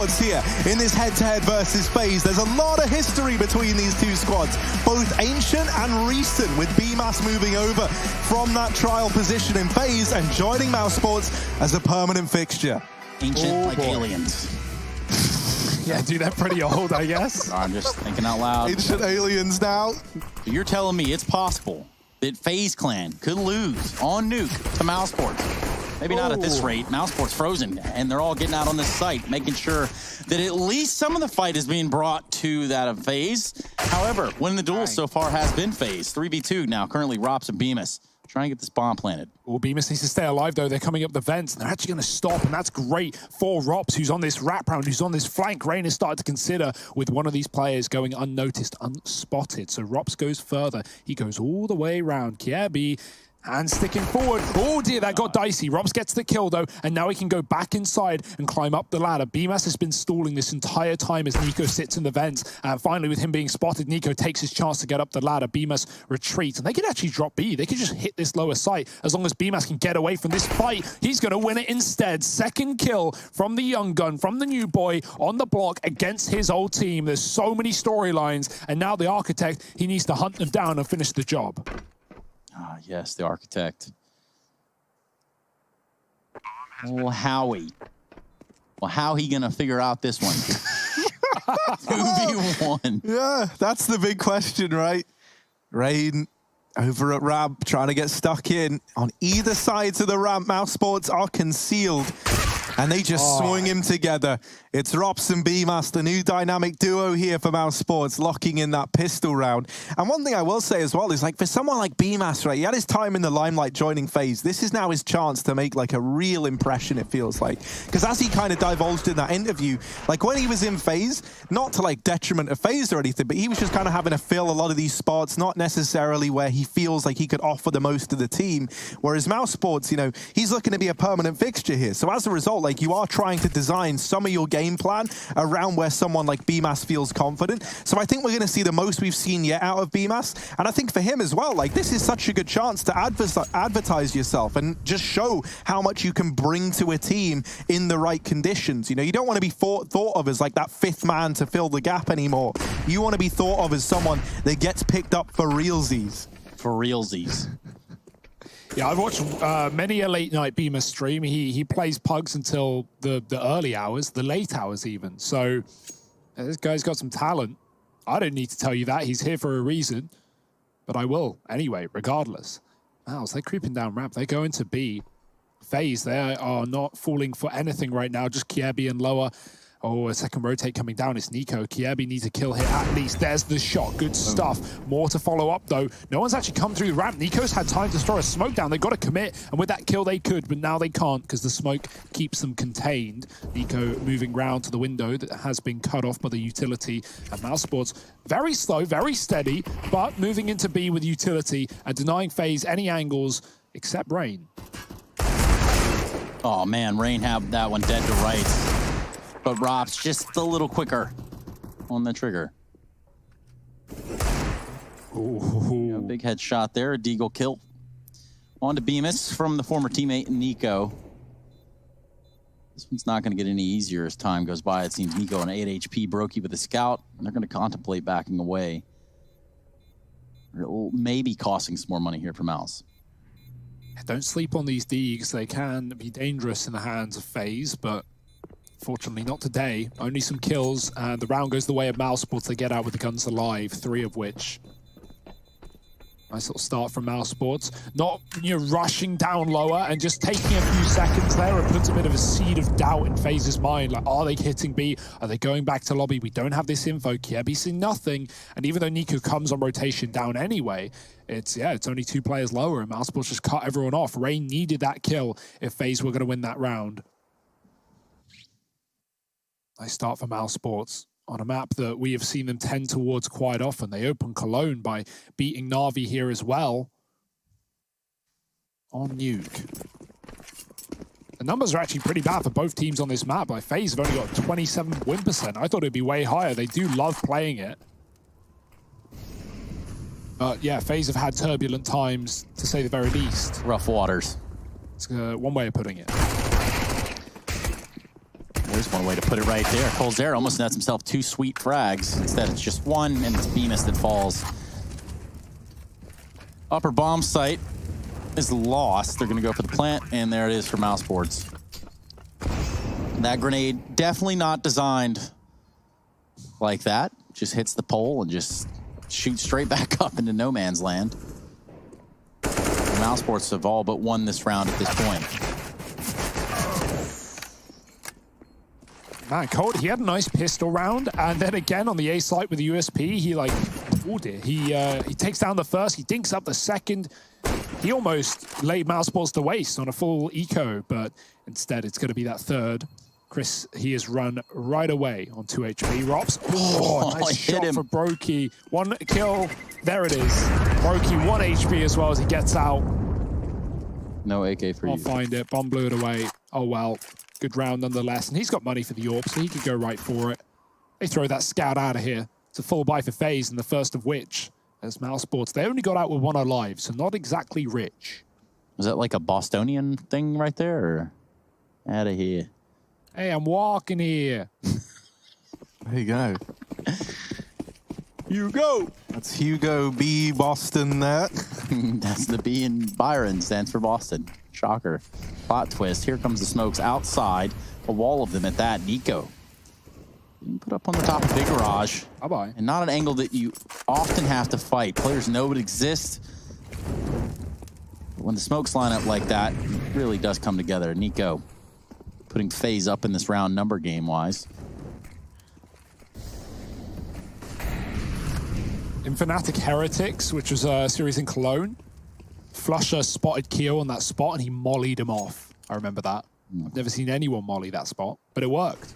Here in this head-to-head versus Faze, there's a lot of history between these two squads, both ancient and recent, with BMAS moving over from that trial position in Faze and joining Mousesports as a permanent fixture. Ancient like aliens. Yeah, dude, they're pretty old, I guess. I'm just thinking out loud. Ancient aliens now. You're telling me it's possible that Faze Clan could lose on Nuke to Mousesports? Maybe not at this rate. Mousesports frozen, and they're all getting out on this site, making sure that at least some of the fight is being brought to that of Faze. However, winning the duel so far has been Faze. 3v2 now, currently Rops and Bemis trying to get this bomb planted. Well, Bemis needs to stay alive, though. They're coming up the vents, and they're actually going to stop, and that's great for Rops, who's on this wraparound, who's on this flank. Rain has started to consider with one of these players going unnoticed, unspotted. So Rops goes further. He goes all the way around. Kiebi, and sticking forward. Oh dear, that got dicey. Rops gets the kill though, and now he can go back inside and climb up the ladder. BMAS has been stalling this entire time as Nico sits in the vents. And finally, with him being spotted, Nico takes his chance to get up the ladder. BMAS retreats, and they could actually drop B. They could just hit this lower site. As long as BMAS can get away from this fight, he's going to win it instead. Second kill from the young gun, from the new boy on the block against his old team. There's so many storylines, and now the Architect, he needs to hunt them down and finish the job. Ah, yes, the Architect. Oh, Howie. Well, how he gonna figure out this one? 2v1. Yeah, that's the big question, right? Rain over at ramp, trying to get stuck in. On either sides of the ramp, Mousesports are concealed, and they just swing him together. It's Rops and BMAS, the new dynamic duo here for Mousesports, locking in that pistol round. And one thing I will say as well is, like, for someone like BMAS, right, he had his time in the limelight joining Faze. This is now his chance to make, like, a real impression, it feels like. Because as he kind of divulged in that interview, like, when he was in Faze, not to, like, detriment of Faze or anything, but he was just kind of having to fill a lot of these spots, not necessarily where he feels like he could offer the most to the team. Whereas Mousesports, you know, he's looking to be a permanent fixture here. So as a result, like, you are trying to design some of your game plan around where someone like BMAS feels confident. So I think we're going to see the most we've seen yet out of BMAS. And I think for him as well, like, this is such a good chance to advertise yourself and just show how much you can bring to a team in the right conditions. You know, you don't want to be thought of as like that fifth man to fill the gap anymore. You want to be thought of as someone that gets picked up for realsies. For realsies. Yeah, I've watched many a late-night BMAS stream. He plays pugs until the early hours, the late hours even. So this guy's got some talent. I don't need to tell you that. He's here for a reason. But I will anyway, regardless. Mouse, they're creeping down ramp. They go into B. Faze, they are not falling for anything right now. Just Kiebi and lower. Oh, a second rotate coming down. It's Nico. Kiebi needs a kill here at least. There's the shot. Good stuff. More to follow up, though. No one's actually come through the ramp. Nico's had time to throw a smoke down. They've got to commit. And with that kill, they could, but now they can't because the smoke keeps them contained. Nico moving round to the window that has been cut off by the utility. And Mousesports, very slow, very steady, but moving into B with utility and denying Faze any angles except Rain. Oh, man, Rain have that one dead to rights. But Rops just a little quicker on the trigger. Ooh. Yeah, big headshot there, a deagle kill. On to Bemis from the former teammate Nico. This one's not going to get any easier as time goes by. It seems Nico on 8 HP, Brokey with a scout, and they're going to contemplate backing away. It'll maybe costing some more money here for Mouse. Don't sleep on these Deegs. They can be dangerous in the hands of Faze, but fortunately not today. Only some kills, and the round goes the way of Mousesports. They get out with the guns alive, 3 of which. Nice little start from Mousesports. Not, you know, rushing down lower and just taking a few seconds there. It puts a bit of a seed of doubt in Faze's mind. Like, are they hitting B? Are they going back to lobby? We don't have this info. Kiebi's seen nothing. And even though Nico comes on rotation down anyway, it's only 2 players lower, and Mousesports just cut everyone off. Rain needed that kill if Faze were going to win that round. Nice start for Mousesports on a map that we have seen them tend towards quite often. They open Cologne by beating Na'Vi here as well on Nuke. The numbers are actually pretty bad for both teams on this map. Like, Faze have only got 27 win %. I thought it'd be way higher. They do love playing it. But yeah, Faze have had turbulent times, to say the very least. Rough waters. It's one way of putting it. There's one way to put it right there. Colzera almost nets himself 2 sweet frags. Instead, it's just one, and it's Bemis that falls. Upper bomb site is lost. They're going to go for the plant, and there it is for Mousesports. That grenade definitely not designed like that. Just hits the pole and just shoots straight back up into no man's land. Mousesports have all but won this round at this point. Man, Cold, he had a nice pistol round, and then again on the A site with the USP, he like pulled it. He takes down the first, he dinks up the second. He almost laid Mousesports to waste on a full eco, but instead it's going to be that third. Chris, he is run right away on 2 HP. Rops, oh, nice shot for Brokey. 1 kill, there it is. Brokey, 1 HP as well as he gets out. No AK for you. I'll find it, bomb blew it away. Oh well, good round nonetheless. And he's got money for the AWP, so he could go right for it. They throw that scout out of here. It's a full buy for Faze, and the first of which, as Mousesports, they only got out with 1 alive, so not exactly rich. Was that like a Bostonian thing right there, or out of here? Hey, I'm walking here. There you go. Hugo. That's Hugo B. Boston there. That's the B in Byron, stands for Boston. Shocker. Plot twist. Here comes the smokes outside. A wall of them at that. Nico. You put up on the top of Big Garage. Bye-bye. And not an angle that you often have to fight. Players know it exists. But when the smokes line up like that, it really does come together. Nico putting Faze up in this round number game-wise. In Fnatic Heretics, which was a series in Cologne, Flusher spotted Keo on that spot and he mollied him off. I remember that. I've never seen anyone molly that spot, but it worked.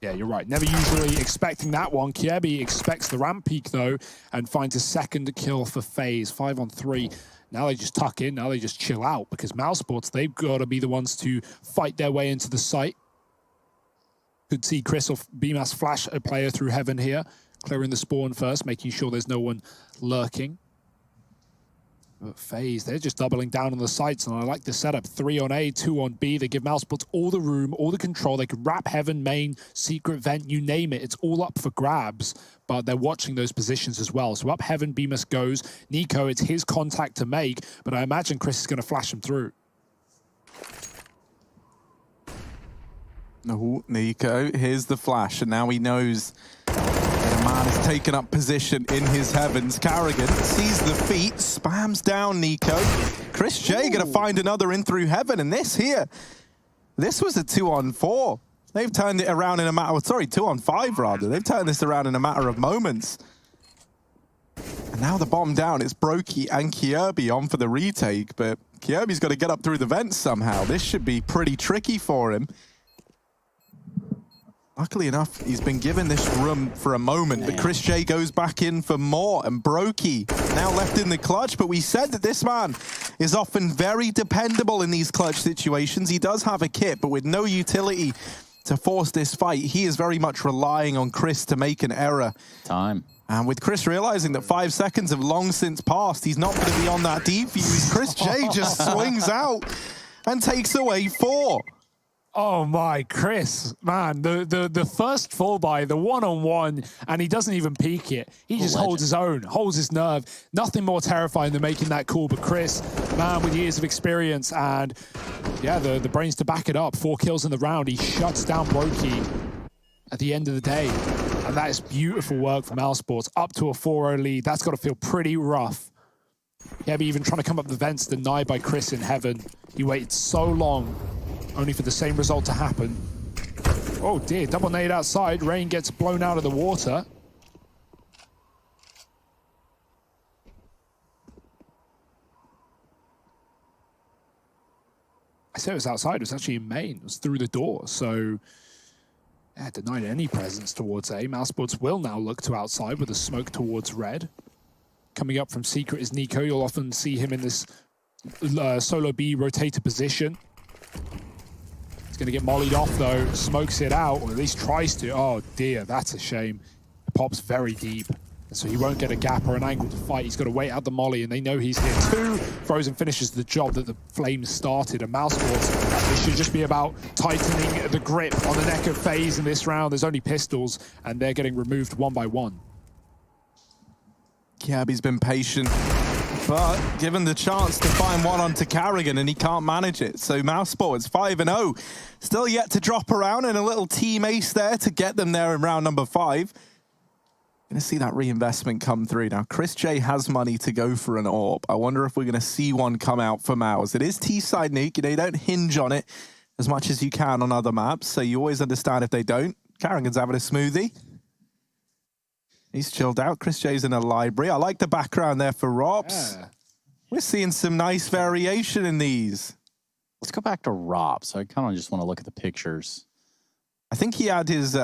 Yeah, you're right. Never usually expecting that one. Kiebi expects the ramp peak, though, and finds a second kill for Faze. 5 on 3. Now they just tuck in. Now they just chill out because Mousesports, they've got to be the ones to fight their way into the site. Could see Chris or BMAS flash a player through heaven here. Clearing the spawn first, making sure there's no one lurking. But Faze, they're just doubling down on the sites, and I like the setup. 3 on A, 2 on B. They give Mousesports all the room, all the control. They can wrap heaven, main, secret vent, you name it. It's all up for grabs, but they're watching those positions as well. So up heaven, Bemis goes. Nico, it's his contact to make, but I imagine Chris is going to flash him through. Oh, Nico, here's the flash, and now he knows that a man has taken up position in his heavens. Carrigan sees the feet, spams down Nico. Chris J gonna find another in through heaven, and this was a 2 on 4. They've turned it around in a matter of, 2 on 5 rather. They've turned this around in a matter of moments. And now the bomb down, it's Brokey and Kiebi on for the retake, but Kiebi's got to get up through the vents somehow. This should be pretty tricky for him. Luckily enough, he's been given this room for a moment, but Chris J goes back in for more, and Brokey now left in the clutch, but we said that this man is often very dependable in these clutch situations. He does have a kit, but with no utility to force this fight, he is very much relying on Chris to make an error. And with Chris realizing that 5 seconds have long since passed, he's not going to be on that defuse. Chris J just swings out and takes away 4. Oh my, Chris, man, the first full buy, the 1-on-1, and he doesn't even peek it. He just holds his own, holds his nerve. Nothing more terrifying than making that call. But Chris, man with years of experience and, yeah, the brains to back it up. 4 kills in the round. He shuts down Brokey at the end of the day. And that is beautiful work from Mousesports. Up to a 4-0 lead. That's got to feel pretty rough. Yeah, but even trying to come up the vents, denied by Chris in heaven. He waited so long, only for the same result to happen. Oh dear, double nade outside. Rain gets blown out of the water. I said it was outside, it was actually in main. It was through the door, so yeah, denied any presence towards A. Mousesports will now look to outside with a smoke towards red. Coming up from secret is Nico. You'll often see him in this solo B rotator position. Going to get mollied off though, smokes it out, or at least tries to. Oh dear, that's a shame. It pops very deep, so he won't get a gap or an angle to fight. He's got to wait out the molly, and they know he's here too. Frozen finishes the job that the Flames started, and Mousesports It should just be about tightening the grip on the neck of Faze in this round. There's only pistols, and they're getting removed one by one. Kirby's been patient, but given the chance to find one onto Carrigan, and he can't manage it. So Mousesports 5-0, still yet to drop around, and a little team ace there to get them there in round number 5. Gonna see that reinvestment come through. Now, Chris J has money to go for an AWP. I wonder if we're gonna see one come out for Mouse. It is T-side nuke, you know, you don't hinge on it as much as you can on other maps, so you always understand if they don't. Carrigan's having a smoothie. He's chilled out. Chris J's in a library. I like the background there for Robs. Yeah. We're seeing some nice variation in these. Let's go back to Robs. I kind of just want to look at the pictures. I think he had his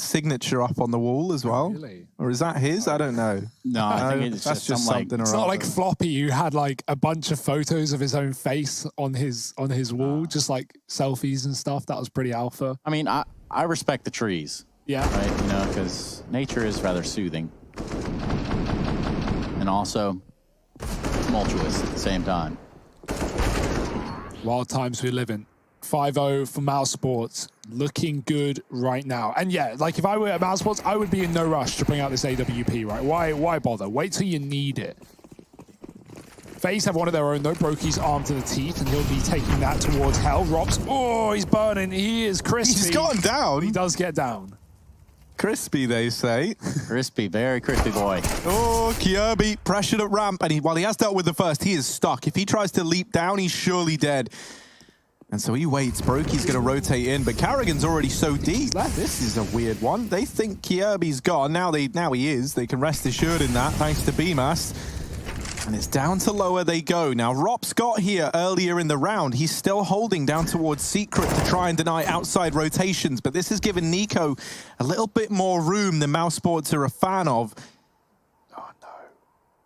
signature up on the wall as well. Really? Or is that his? I don't know. No, I think it's that's just something. It's not like Floppy, who had like a bunch of photos of his own face on his wall, just like selfies and stuff. That was pretty alpha. I mean, I respect the trees. Yeah. Right, you know, because nature is rather soothing. And also tumultuous at the same time. Wild times we live in. 5-0 for Mousesports. Looking good right now. And yeah, like if I were at Mousesports, I would be in no rush to bring out this AWP, right? Why bother? Wait till you need it. Faze have one of their own, though. Brokey's armed to the teeth, and he'll be taking that towards Hell. Robs, oh, he's burning. He is crispy. He's gone down. He does get down. Crispy, they say. Crispy, very crispy boy. Oh, Kirby pressured at ramp, and while he has dealt with the first, he is stuck. If he tries to leap down, he's surely dead. And so he waits. Brokey's going to rotate in, but Carrigan's already so deep. This is a weird one. They think Kirby's gone. Now he is. They can rest assured in that, thanks to BMAS. And it's down to lower they go. Now, Rops got here earlier in the round. He's still holding down towards Secret to try and deny outside rotations, but this has given Nico a little bit more room than Mousesports are a fan of. Oh, no.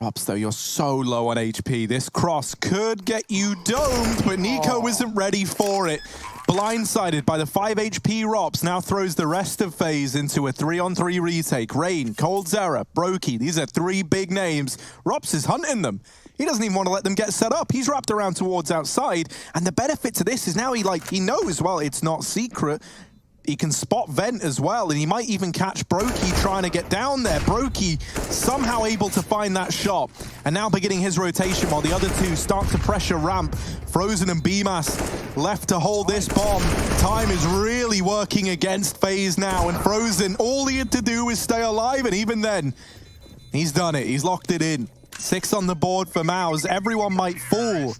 Rops, though, you're so low on HP. This cross could get you domed, but Nico isn't ready for it. Blindsided by the 5 HP Rops, now throws the rest of Faze into a 3-on-3 retake. Rain, Cold Zera, Brokey, these are 3 big names. Rops is hunting them. He doesn't even want to let them get set up. He's wrapped around towards outside, and the benefit to this is now he knows, well, it's not Secret. He can spot Vent as well, and he might even catch Brokey trying to get down there. Brokey somehow able to find that shot, and now beginning his rotation while the other two start to pressure ramp. Frozen and BMAS left to hold this bomb. Time is really working against FaZe now, and Frozen, all he had to do was stay alive, and even then, he's done it. He's locked it in. 6 on the board for Mouse. Everyone might fall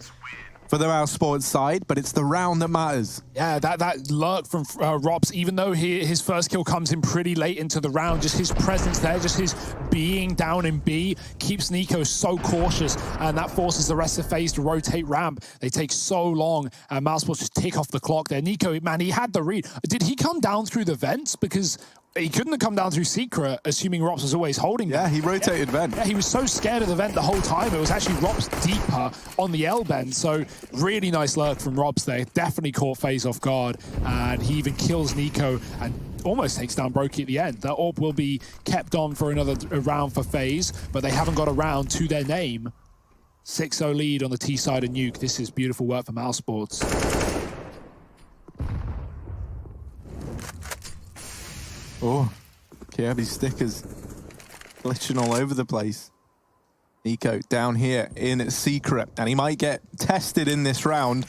for the Mousesports side, but it's the round that matters. Yeah, that lurk from Robs, even though his first kill comes in pretty late into the round, just his presence there, just his being down in B, keeps Nico so cautious, and that forces the rest of FaZe to rotate ramp. They take so long, and Mousesports just tick off the clock there. Nico, man, he had the read. Did he come down through the vents? Because he couldn't have come down through Secret, assuming Rops was always holding them. Yeah, he rotated vent. Yeah, he was so scared of the vent the whole time. It was actually Rops deeper on the L bend. So really nice lurk from Rops there. Definitely caught FaZe off guard. And he even kills Nico and almost takes down Brokey at the end. That AWP will be kept on for another round for FaZe, but they haven't got a round to their name. 6-0 lead on the T side of Nuke. This is beautiful work for Mousesports. Oh, Kirby stickers glitching all over the place. Nico down here in Secret, and he might get tested in this round.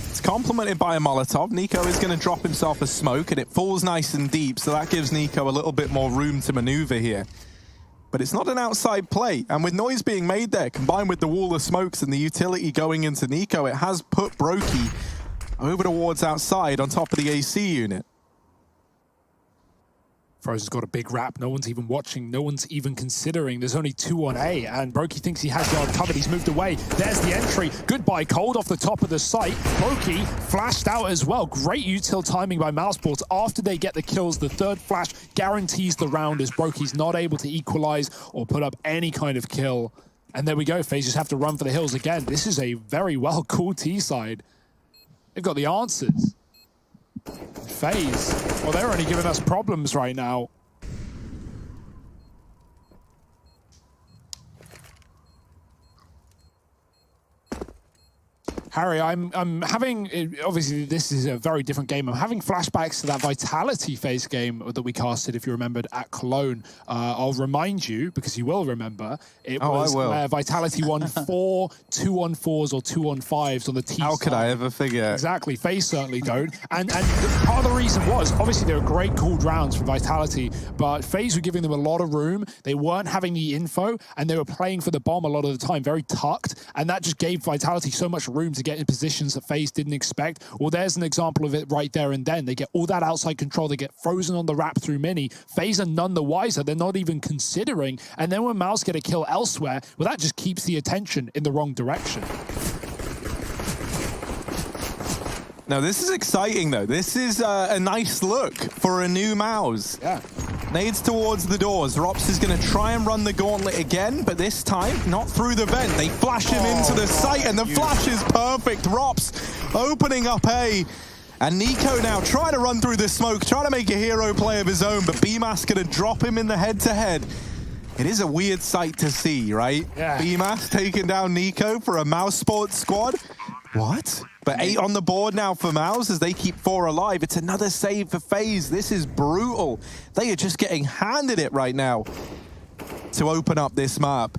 It's complemented by a Molotov. Nico is going to drop himself a smoke, and it falls nice and deep, so that gives Nico a little bit more room to maneuver here. But it's not an outside play, and with noise being made there, combined with the wall of smokes and the utility going into Nico, it has put Brokey over towards outside on top of the AC unit. Frozen's got a big wrap. No one's even watching. No one's even considering. There's only 2 on A, and Brokey thinks he has yard covered. He's moved away. There's the entry. Goodbye, Cold off the top of the site. Brokey flashed out as well. Great util timing by Mousesports. After they get the kills, the third flash guarantees the round as Brokey's not able to equalize or put up any kind of kill. And there we go. FaZe just have to run for the hills again. This is a very well cool T side. They've got the answers. FaZe, well, they're only giving us problems right now. Harry, I'm having, obviously this is a very different game. I'm having flashbacks to that Vitality Faze game that we casted, if you remembered, at Cologne. I'll remind you, because you will remember, it was where Vitality won 4 2-on-4s or 2-on-5s on the team. How could I ever figure? Exactly, Faze certainly don't. And part of the reason was, obviously they were great called rounds from Vitality, but Faze were giving them a lot of room. They weren't having the info, and they were playing for the bomb a lot of the time, very tucked, and that just gave Vitality so much room to get in positions that Faze didn't expect. Well, there's an example of it right there and then. They get all that outside control. They get frozen on the wrap through mini. Faze are none the wiser. They're not even considering. And then when Mouse get a kill elsewhere, well, that just keeps the attention in the wrong direction. Now, this is exciting, though. This is a nice look for a new Mouse. Yeah. Nades towards the doors. Rops is going to try and run the gauntlet again, but this time, not through the vent. They flash him into the site, and the flash is perfect. Rops opening up A. And Nico now trying to run through the smoke, trying to make a hero play of his own, but BMAS going to drop him in the head-to-head. It is a weird sight to see, right? Yeah. BMAS taking down Nico for a Mousesports squad. What? But 8 on the board now for Mouse as they keep 4 alive. It's another save for FaZe. This is brutal. They are just getting handed it right now to open up this map.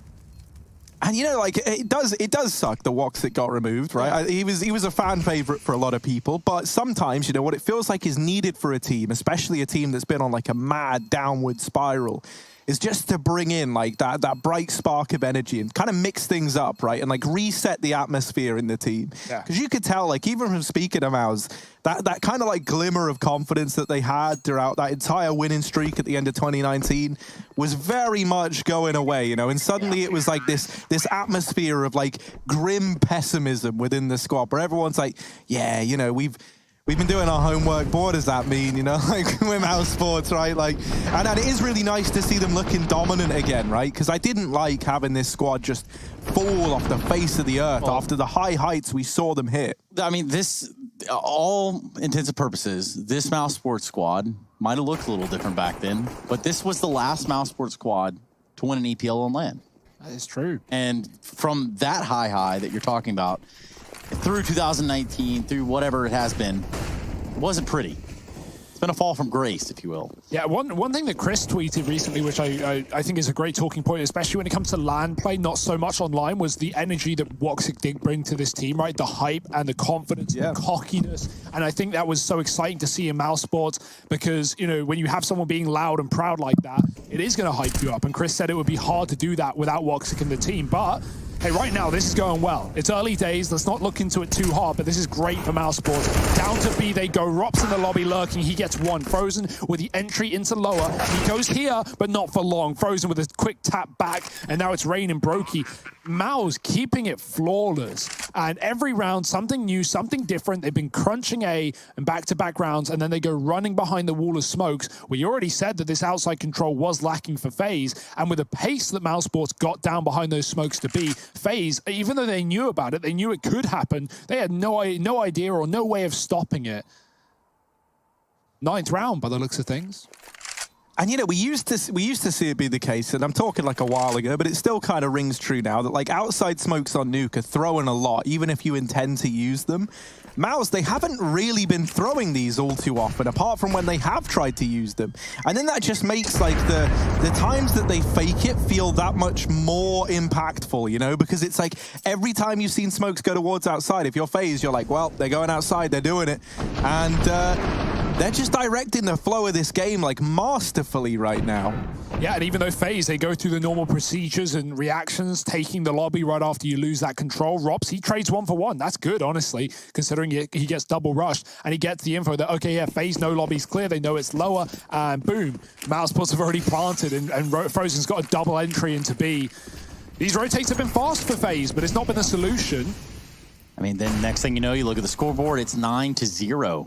And you know, like it does suck the Woxit got removed, right? He was a fan favorite for a lot of people, but sometimes, you know, what it feels like is needed for a team, especially a team that's been on like a mad downward spiral, is just to bring in like that bright spark of energy and kind of mix things up, right? And like reset the atmosphere in the team. Because you could tell, like even from speaking to Mouse, that kind of like glimmer of confidence that they had throughout that entire winning streak at the end of 2019 was very much going away, you know? And suddenly it was like this atmosphere of like grim pessimism within the squad where everyone's like, yeah, you know, we've been doing our homework, but what does that mean, you know? Like, we're Mousesports, right? Like, and it is really nice to see them looking dominant again, right? Because I didn't like having this squad just fall off the face of the earth after the high heights we saw them hit. I mean, this, all intents and purposes, this Mousesports squad might have looked a little different back then, but this was the last Mousesports squad to win an EPL on LAN. That is true. And from that high that you're talking about, through 2019, through whatever it has been, it wasn't pretty. It's been a fall from grace, if you will. Yeah, one thing that Chris tweeted recently, which I think is a great talking point, especially when it comes to LAN play, not so much online, was the energy that Woxic did bring to this team, right? The hype and the confidence, the cockiness. And I think that was so exciting to see in Mousesports because, you know, when you have someone being loud and proud like that, it is going to hype you up. And Chris said it would be hard to do that without Woxic in the team. But hey, right now, this is going well. It's early days. Let's not look into it too hard, but this is great for Mousesports. Down to B, they go. Rops in the lobby lurking. He gets one. Frozen with the entry into lower. He goes here, but not for long. Frozen with a quick tap back, and now it's Rain and Brokey. Mouse keeping it flawless. And every round, something new, something different. They've been crunching A and back-to-back rounds, and then they go running behind the wall of smokes. We already said that this outside control was lacking for FaZe, and with the pace that Mousesports got down behind those smokes to be, FaZe, even though they knew about it, they knew it could happen, they had no idea or no way of stopping it. 9th round by the looks of things. And you know, we used to see it be the case, and I'm talking like a while ago, but it still kind of rings true now that like outside smokes on Nuke are throwing a lot, even if you intend to use them. Mouse, they haven't really been throwing these all too often, apart from when they have tried to use them. And then that just makes like the times that they fake it feel that much more impactful, you know, because it's like every time you've seen smokes go towards outside, if you're FaZe, you're like, well, they're going outside, they're doing it. And they're just directing the flow of this game like masterfully right now. Yeah, and even though FaZe, they go through the normal procedures and reactions, taking the lobby right after you lose that control. Rops, he trades 1 for 1. That's good, honestly, considering he gets double rushed and he gets the info that, okay, yeah, FaZe, no lobby's clear. They know it's lower, and boom, Mousesports have already planted, and Frozen's got a double entry into B. These rotates have been fast for FaZe, but it's not been a solution. I mean, then next thing you know, you look at the scoreboard, it's 9-0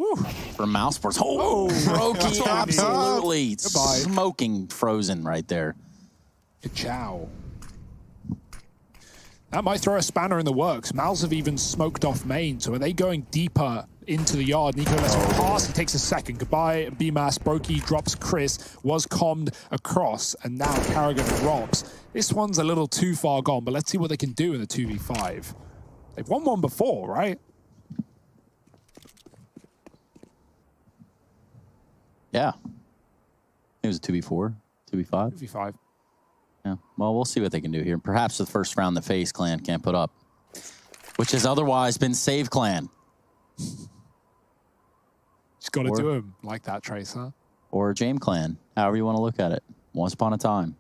for Mousesports. Oh, Brokey, absolutely smoking Frozen right there. Ciao. That might throw a spanner in the works. Mouse have even smoked off main, so are they going deeper into the yard? Nico lets him pass, he takes a second. Goodbye, BMAS. Brokey drops Chris, was commed across, and now Carrigan and Robs. This one's a little too far gone, but let's see what they can do in the 2v5. They've won one before, right? Yeah. It was a 2v4, 2v5. 2v5. Yeah. Well, we'll see what they can do here. Perhaps the first round the FaZe clan can't put up, which has otherwise been Save clan. Just got to do him like that, Tracer. Or James clan, however you want to look at it. Once upon a time.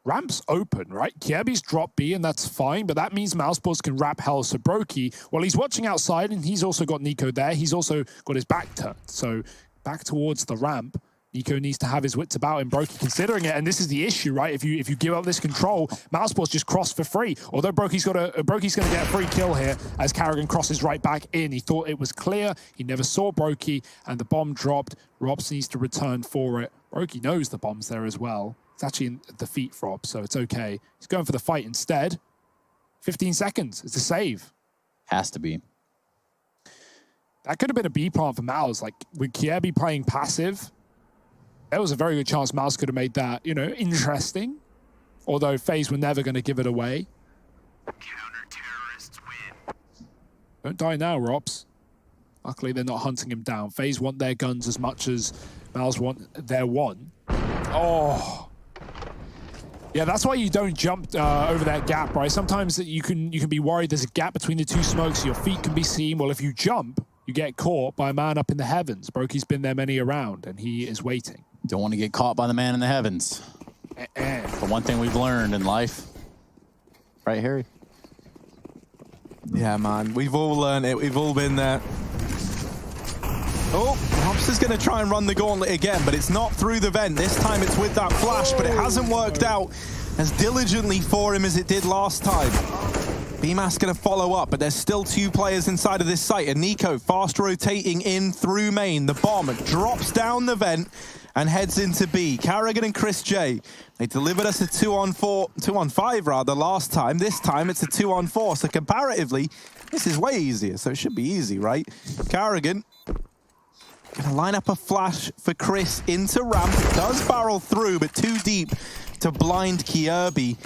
Ramp's open, right? Kiebi's dropped B, and that's fine, but that means Mousesports can wrap hell. So Brokey, well, he's watching outside, and he's also got Nico there. He's also got his back turned. So back towards the ramp. Nico needs to have his wits about him. Brokey considering it, and this is the issue, right? If you give up this control, Mousesports just cross for free. Although Brokey's going to get a free kill here as Karrigan crosses right back in. He thought it was clear. He never saw Brokey, and the bomb dropped. Robs needs to return for it. Brokey knows the bomb's there as well. It's actually in the feet for Rob, so it's okay. He's going for the fight instead. 15 seconds. It's a save. Has to be. That could have been a B plant for Mouse. Like, with Kiebi playing passive, there was a very good chance Mouse could have made that, you know, interesting. Although FaZe were never going to give it away. Counter-terrorists win. Don't die now, Robs. Luckily, they're not hunting him down. FaZe want their guns as much as Mouse want their one. Oh. Yeah, that's why you don't jump over that gap, right? Sometimes you can be worried there's a gap between the two smokes. Your feet can be seen. Well, if you jump, you get caught by a man up in the heavens. Brokey's been there many around, and he is waiting. Don't want to get caught by the man in the heavens. The one thing we've learned in life. Right, Harry? Yeah, man. We've all learned it. We've all been there. Oh, Hops is going to try and run the gauntlet again, but it's not through the vent. This time it's with that flash, but it hasn't worked out as diligently for him as it did last time. BMAS going to follow up, but there's still two players inside of this site. And Nico fast rotating in through main. The bomb drops down the vent and heads into B. Karrigan and Chris J. They delivered us a 2-on-5 rather last time. This time it's a 2-on-4. So comparatively, this is way easier. So it should be easy, right? Karrigan gonna line up a flash for Chris into ramp. It does barrel through, but too deep to blind Kiebi.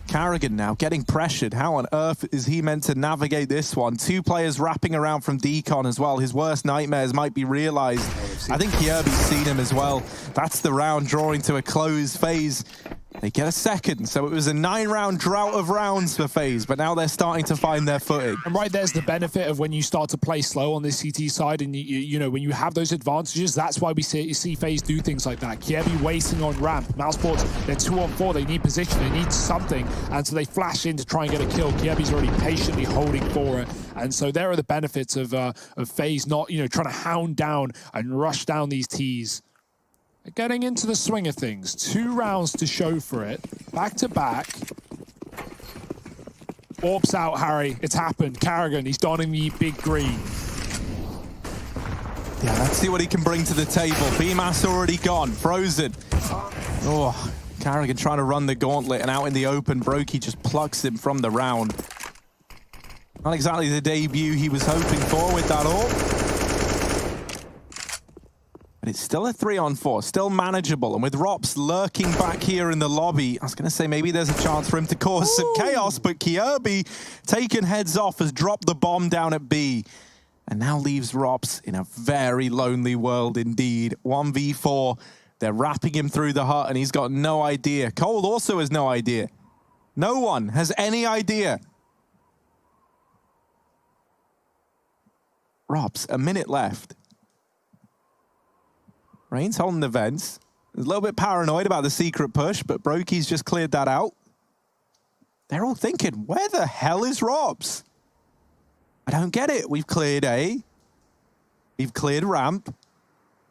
Karrigan now getting pressured. How on earth is he meant to navigate this one? Two players wrapping around from Decon as well. His worst nightmares might be realized. I think Kiebi's seen him as well. That's the round drawing to a close. FaZe, they get a second. So it was a 9-round drought of rounds for FaZe, but now they're starting to find their footing. And right there's the benefit of when you start to play slow on this CT side, and you know, when you have those advantages, that's why we see FaZe do things like that. Kiebi waiting on ramp. Mousesports, they're 2-on-4. They need position. They need something. And so they flash in to try and get a kill. Kiebi's already patiently holding for it. And so there are the benefits of FaZe not, you know, trying to hound down and rush down these Ts. Getting into the swing of things. 2 rounds to show for it. Back to back. Orbs out, Harry. It's happened. Karrigan, he's donning the big green. Yeah, let's see what he can bring to the table. BMAS already gone. Frozen. Oh, Karrigan trying to run the gauntlet, and out in the open, Brokey just plucks him from the round. Not exactly the debut he was hoping for with that orb. But it's still a 3-on-4, still manageable. And with Rops lurking back here in the lobby, I was going to say maybe there's a chance for him to cause some chaos, but Kiebi, taken heads off, has dropped the bomb down at B. And now leaves Rops in a very lonely world indeed. 1v4, they're wrapping him through the hut, and he's got no idea. Cole also has no idea. No one has any idea. Rops, a minute left. Rain's holding the vents. He's a little bit paranoid about the secret push, but Brokey's just cleared that out. They're all thinking, where the hell is Robs? I don't get it. We've cleared A. We've cleared ramp.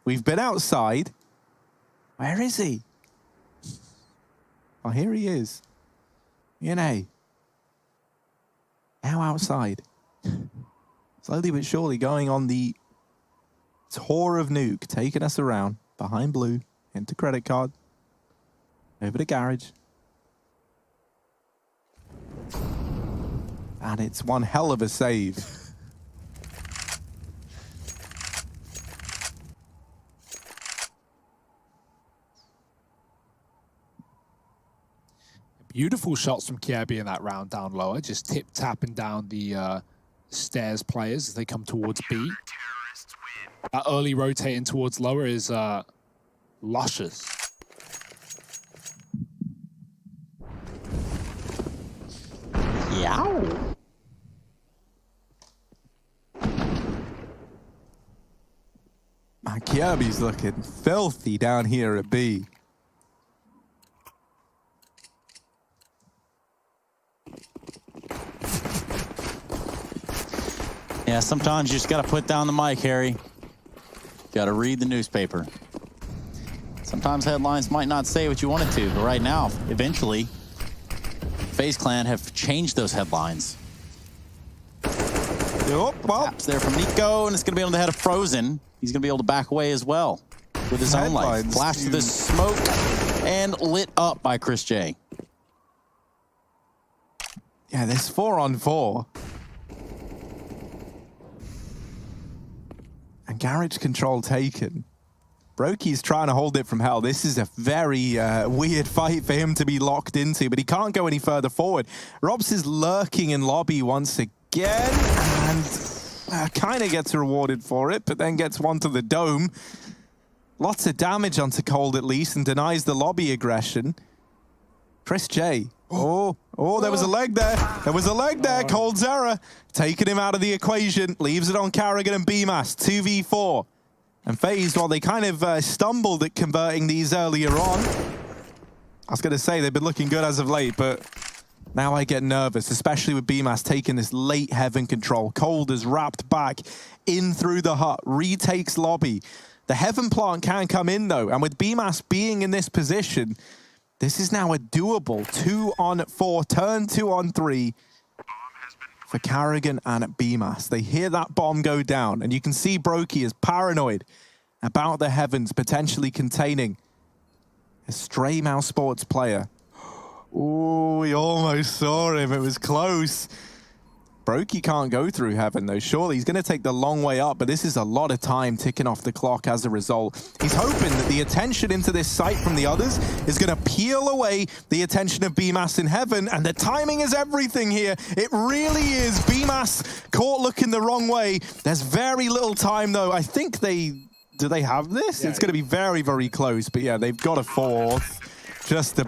We've been outside. Where is he? Oh, here he is. In A. Now outside. Slowly but surely going on the tour of Nuke, taking us around behind blue, into credit card, over to garage. And it's one hell of a save. Beautiful shots from Kiebi in that round down lower, just tip-tapping down the stairs players as they come towards B. That early rotating towards lower is luscious. Yow. Man, Kiebi's looking filthy down here at B. Yeah, sometimes you just got to put down the mic, Harry. Got to read the newspaper. Sometimes headlines might not say what you want it to, but right now, eventually, FaZe Clan have changed those headlines. Oh, well, Taps there from Nico, and it's going to be on the head of Frozen. He's going to be able to back away as well with his own life. Headlines Flash to the smoke and lit up by Chris J. yeah, there's 4-on-4. And garage control taken. Brokey's trying to hold it from hell. This is a very weird fight for him to be locked into, but he can't go any further forward. Robs is lurking in lobby once again, and kind of gets rewarded for it, but then gets one to the dome. Lots of damage onto Cold at least, and denies the lobby aggression. Chris J. Oh, there was a leg there. There was a leg there. Cold's error. Taking him out of the equation. Leaves it on Carrigan and BMAS. 2v4. And FaZe, while they kind of stumbled at converting these earlier on, I was going to say they've been looking good as of late, but now I get nervous, especially with BMAS taking this late heaven control. Cold is wrapped back in through the hut, retakes lobby. The heaven plant can come in though, and with BMAS being in this position, this is now a doable 2-on-4, turn 2-on-3 for Carrigan and BMAS. They hear that bomb go down, and you can see Brokey is paranoid about the heavens potentially containing a stray Mousesports player. Oh, we almost saw him. It was close. Brokey can't go through heaven, though. Surely he's going to take the long way up, but this is a lot of time ticking off the clock as a result. He's hoping that the attention into this site from the others is going to peel away the attention of BMAS in heaven, and the timing is everything here. It really is. BMAS caught looking the wrong way. There's very little time, though. I think do they have this? Yeah, it's going to be very, very close, but yeah, they've got a fourth. Just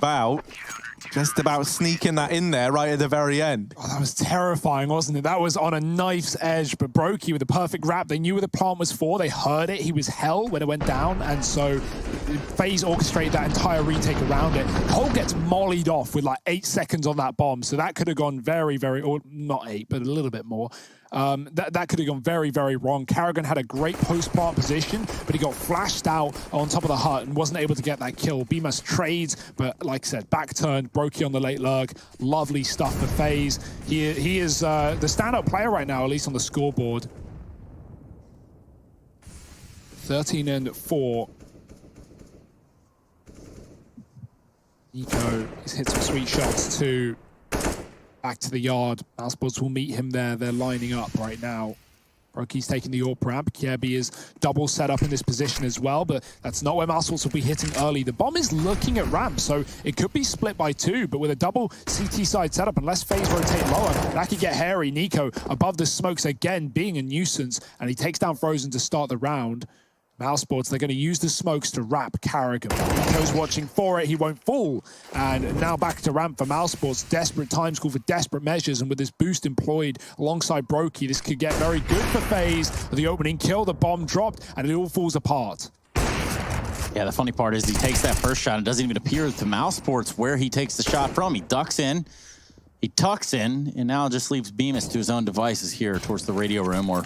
about sneaking that in there right at the very end. Oh, that was terrifying, wasn't it? That was on a knife's edge, but Brokey with the perfect wrap. They knew where the plant was for. They heard it. He was hell when it went down, and so FaZe orchestrated that entire retake around it. Cole gets mollied off with like 8 seconds on that bomb, so that could have gone very, very, or not 8, but a little bit more. That could have gone very, very wrong. Carrigan had a great post-plant position, but he got flashed out on top of the hut and wasn't able to get that kill. BMAS trades, but like I said, back-turned, Brokey on the late lurk. Lovely stuff for FaZe. He is the standout player right now, at least on the scoreboard. 13-4. Nico has hit some sweet shots too. Back to the yard. Mousesports will meet him there. They're lining up right now. Brokey's taking the AWP ramp. Kiebi is double set up in this position as well, but that's not where Mousesports will be hitting early. The bomb is looking at ramp, so it could be split by 2, but with a double CT side setup, unless FaZe rotate lower, that could get hairy. Nico above the smokes again, being a nuisance, and he takes down Frozen to start the round. Mousesports, they're going to use the smokes to wrap Carrigan. Nico's watching for it, he won't fall. And now back to ramp for Mousesports. Desperate times call for desperate measures, and with this boost employed alongside Brokey, this could get very good for FaZe. The opening kill, the bomb dropped, and it all falls apart. Yeah, the funny part is he takes that first shot and it doesn't even appear to Mousesports where he takes the shot from. He ducks in, he tucks in, and now just leaves BMAS to his own devices here towards the radio room, or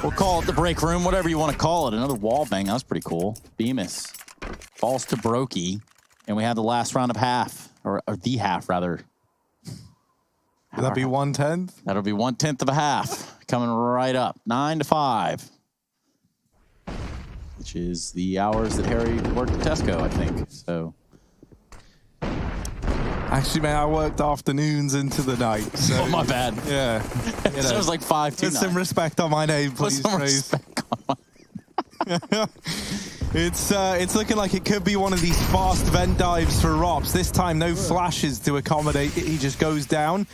we'll call it the break room, whatever you want to call it. Another wall bang. That was pretty cool. BMAS falls to Brokey, and we have the last round of half, or the half, rather. Will that be 1/10? That'll be 1/10 of a half. Coming right up. 9-5. Which is the hours that Harry worked at Tesco, I think. So. Actually, man, I worked afternoons into the night. So, Oh, my bad. Yeah. So it was like 5 to 9. Put some respect on my name, Put please, some Trace. respect on my It's looking like it could be one of these fast vent dives for Rops. This time, no flashes to accommodate it. He just goes down.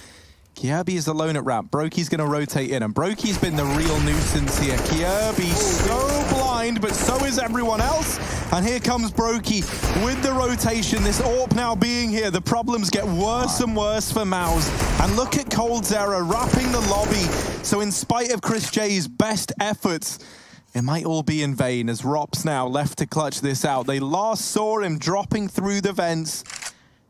Kjaerbye is alone at ramp. Broky's going to rotate in, and Broky's been the real nuisance here. Kjaerbye so blind, but so is everyone else. And here comes Broky with the rotation. This AWP now being here, the problems get worse and worse for Mouse. And look at coldzera wrapping the lobby. So in spite of Chris J's best efforts, it might all be in vain as Rops now left to clutch this out. They last saw him dropping through the vents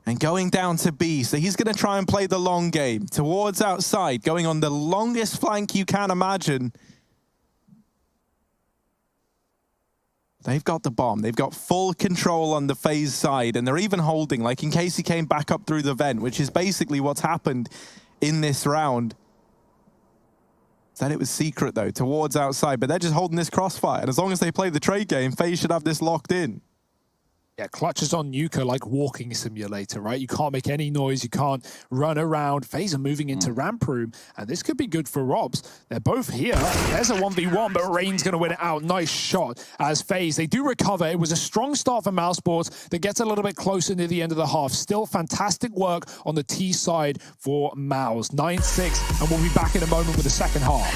and going down to B. So he's going to try and play the long game towards outside, going on the longest flank you can imagine. They've got the bomb. They've got full control on the Faze side, and they're even holding, like in case he came back up through the vent, which is basically what's happened in this round. Said it was secret, though, towards outside, but they're just holding this crossfire. And as long as they play the trade game, Faze should have this locked in. Yeah, clutches on Nuke are like walking simulator, right? You can't make any noise, you can't run around. Faze are moving into ramp room, and this could be good for Robs. They're both here. There's a 1v1, but Rain's going to win it out. Nice shot as Faze. They do recover. It was a strong start for Mousesports that gets a little bit closer near the end of the half. Still fantastic work on the T side for Mouse. 9-6, and we'll be back in a moment with the second half.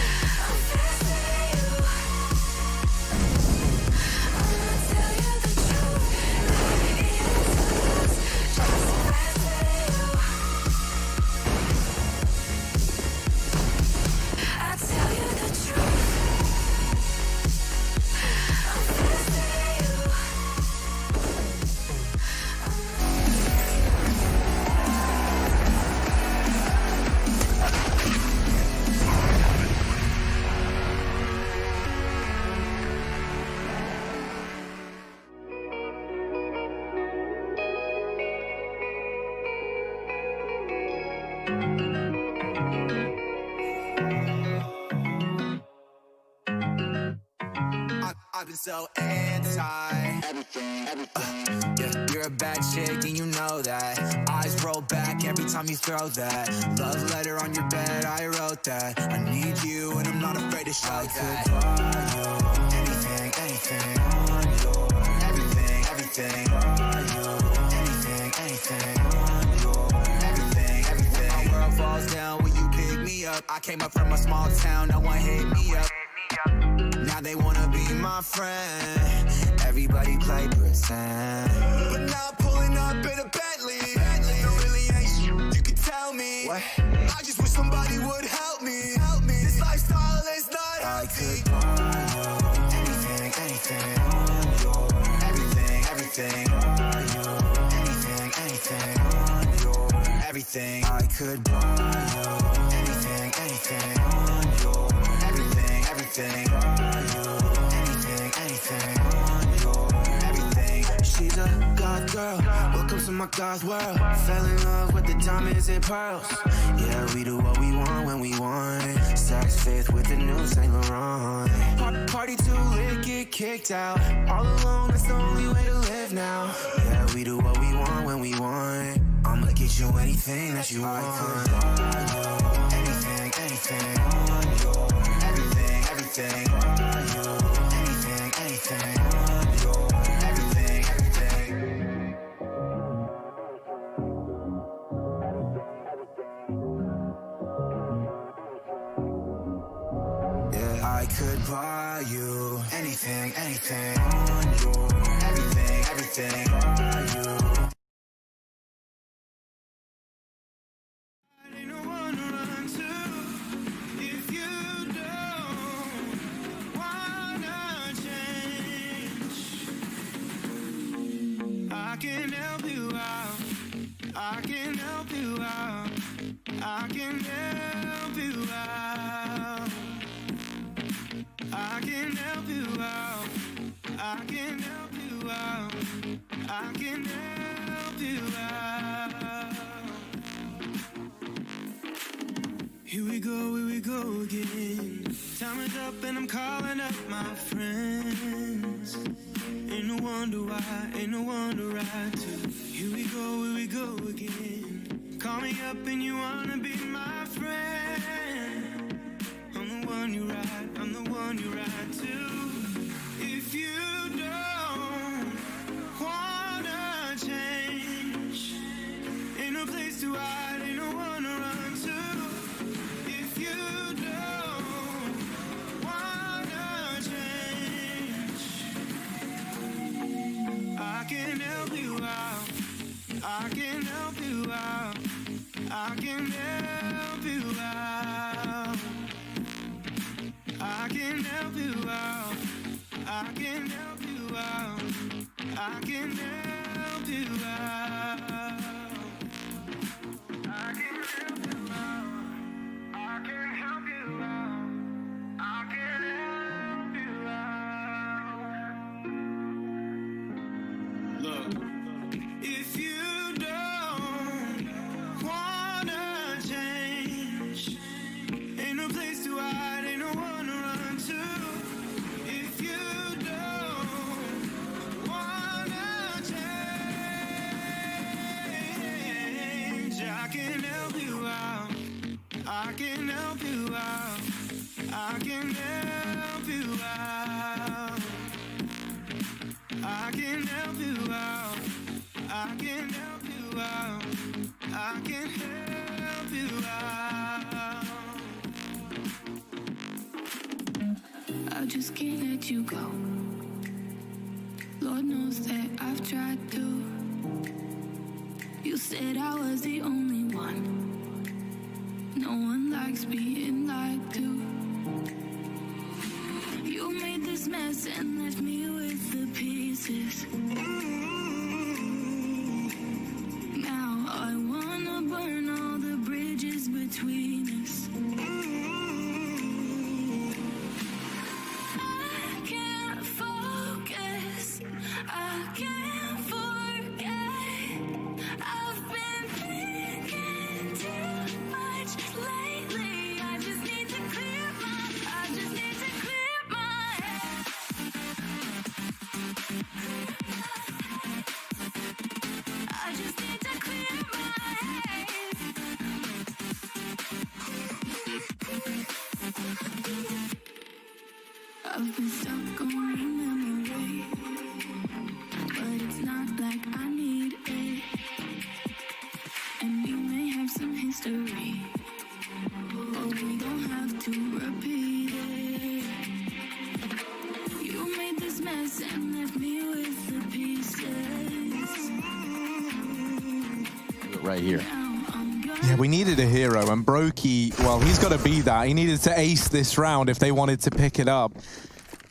I've been so anti yeah, you're a bad chick and you know that. Eyes roll back every time you throw that. Love letter on your bed, I wrote that. I need you and I'm not afraid to show that. Anything, anything on your everything, everything on your anything, anything on your everything, everything. My world falls down when you pick me up. I came up from a small town, no one hit me up. Now they wanna be my friend. Everybody play pretend. But now I'm pulling up in a Bentley. There really ain't shit you can tell me. What? I just wish somebody would help me. This lifestyle is not healthy. I could buy you anything, anything on your everything, everything on your anything, anything on your everything. I could buy you anything, anything on your everything, everything on your anything, anything on your everything. She's a God girl, welcome to my God's world. Fell in love with the diamonds and pearls. Yeah, we do what we want when we want. Sex fifth with the new Saint Laurent. Party too lit, get kicked out. All alone, that's the only way to live now. Yeah, we do what we want when we want. I'ma get you anything that you want. Anything, anything on your everything, everything on your anything, anything on your everything, everything. Yeah, I could buy you anything, anything on your everything, everything on you. I can help you out. I can help you out. I can help you out. I can help you out. I can help you out. I can help you out. Here we go again. Time is up and I'm calling up my friends. Ain't no wonder why, ain't no wonder I too. Here we go again. Call me up and you wanna be my friend. I'm the one you ride to. If you don't can help you out. I can help you out. I can help you out. I can help you out. I can help you out. I can help you out. Look, if you don't wanna change, ain't no place to hide, ain't no one to run to. If you don't wanna change, I can help you out. I can help you out. I can help you out. I can help you out. I can help you out. I can help you out. I just can't let you go. Lord knows that I've tried to. You said I was the only one. No one likes being lied to. You made this mess and left me with the pieces. Now I wanna burn all the bridges between us. I can't focus. I can't forget. I've been thinking too much lately. I just need to clear my head. I just need to clear my head. I've been stuck on memory, but it's not like I need it. And we may have some history, but we don't have to repeat it. You made this mess and left me with the pieces. Right here. Now I'm gonna Yeah, we needed a hero, and Brokey, well, he's got to be that. He needed to ace this round if they wanted to pick it up.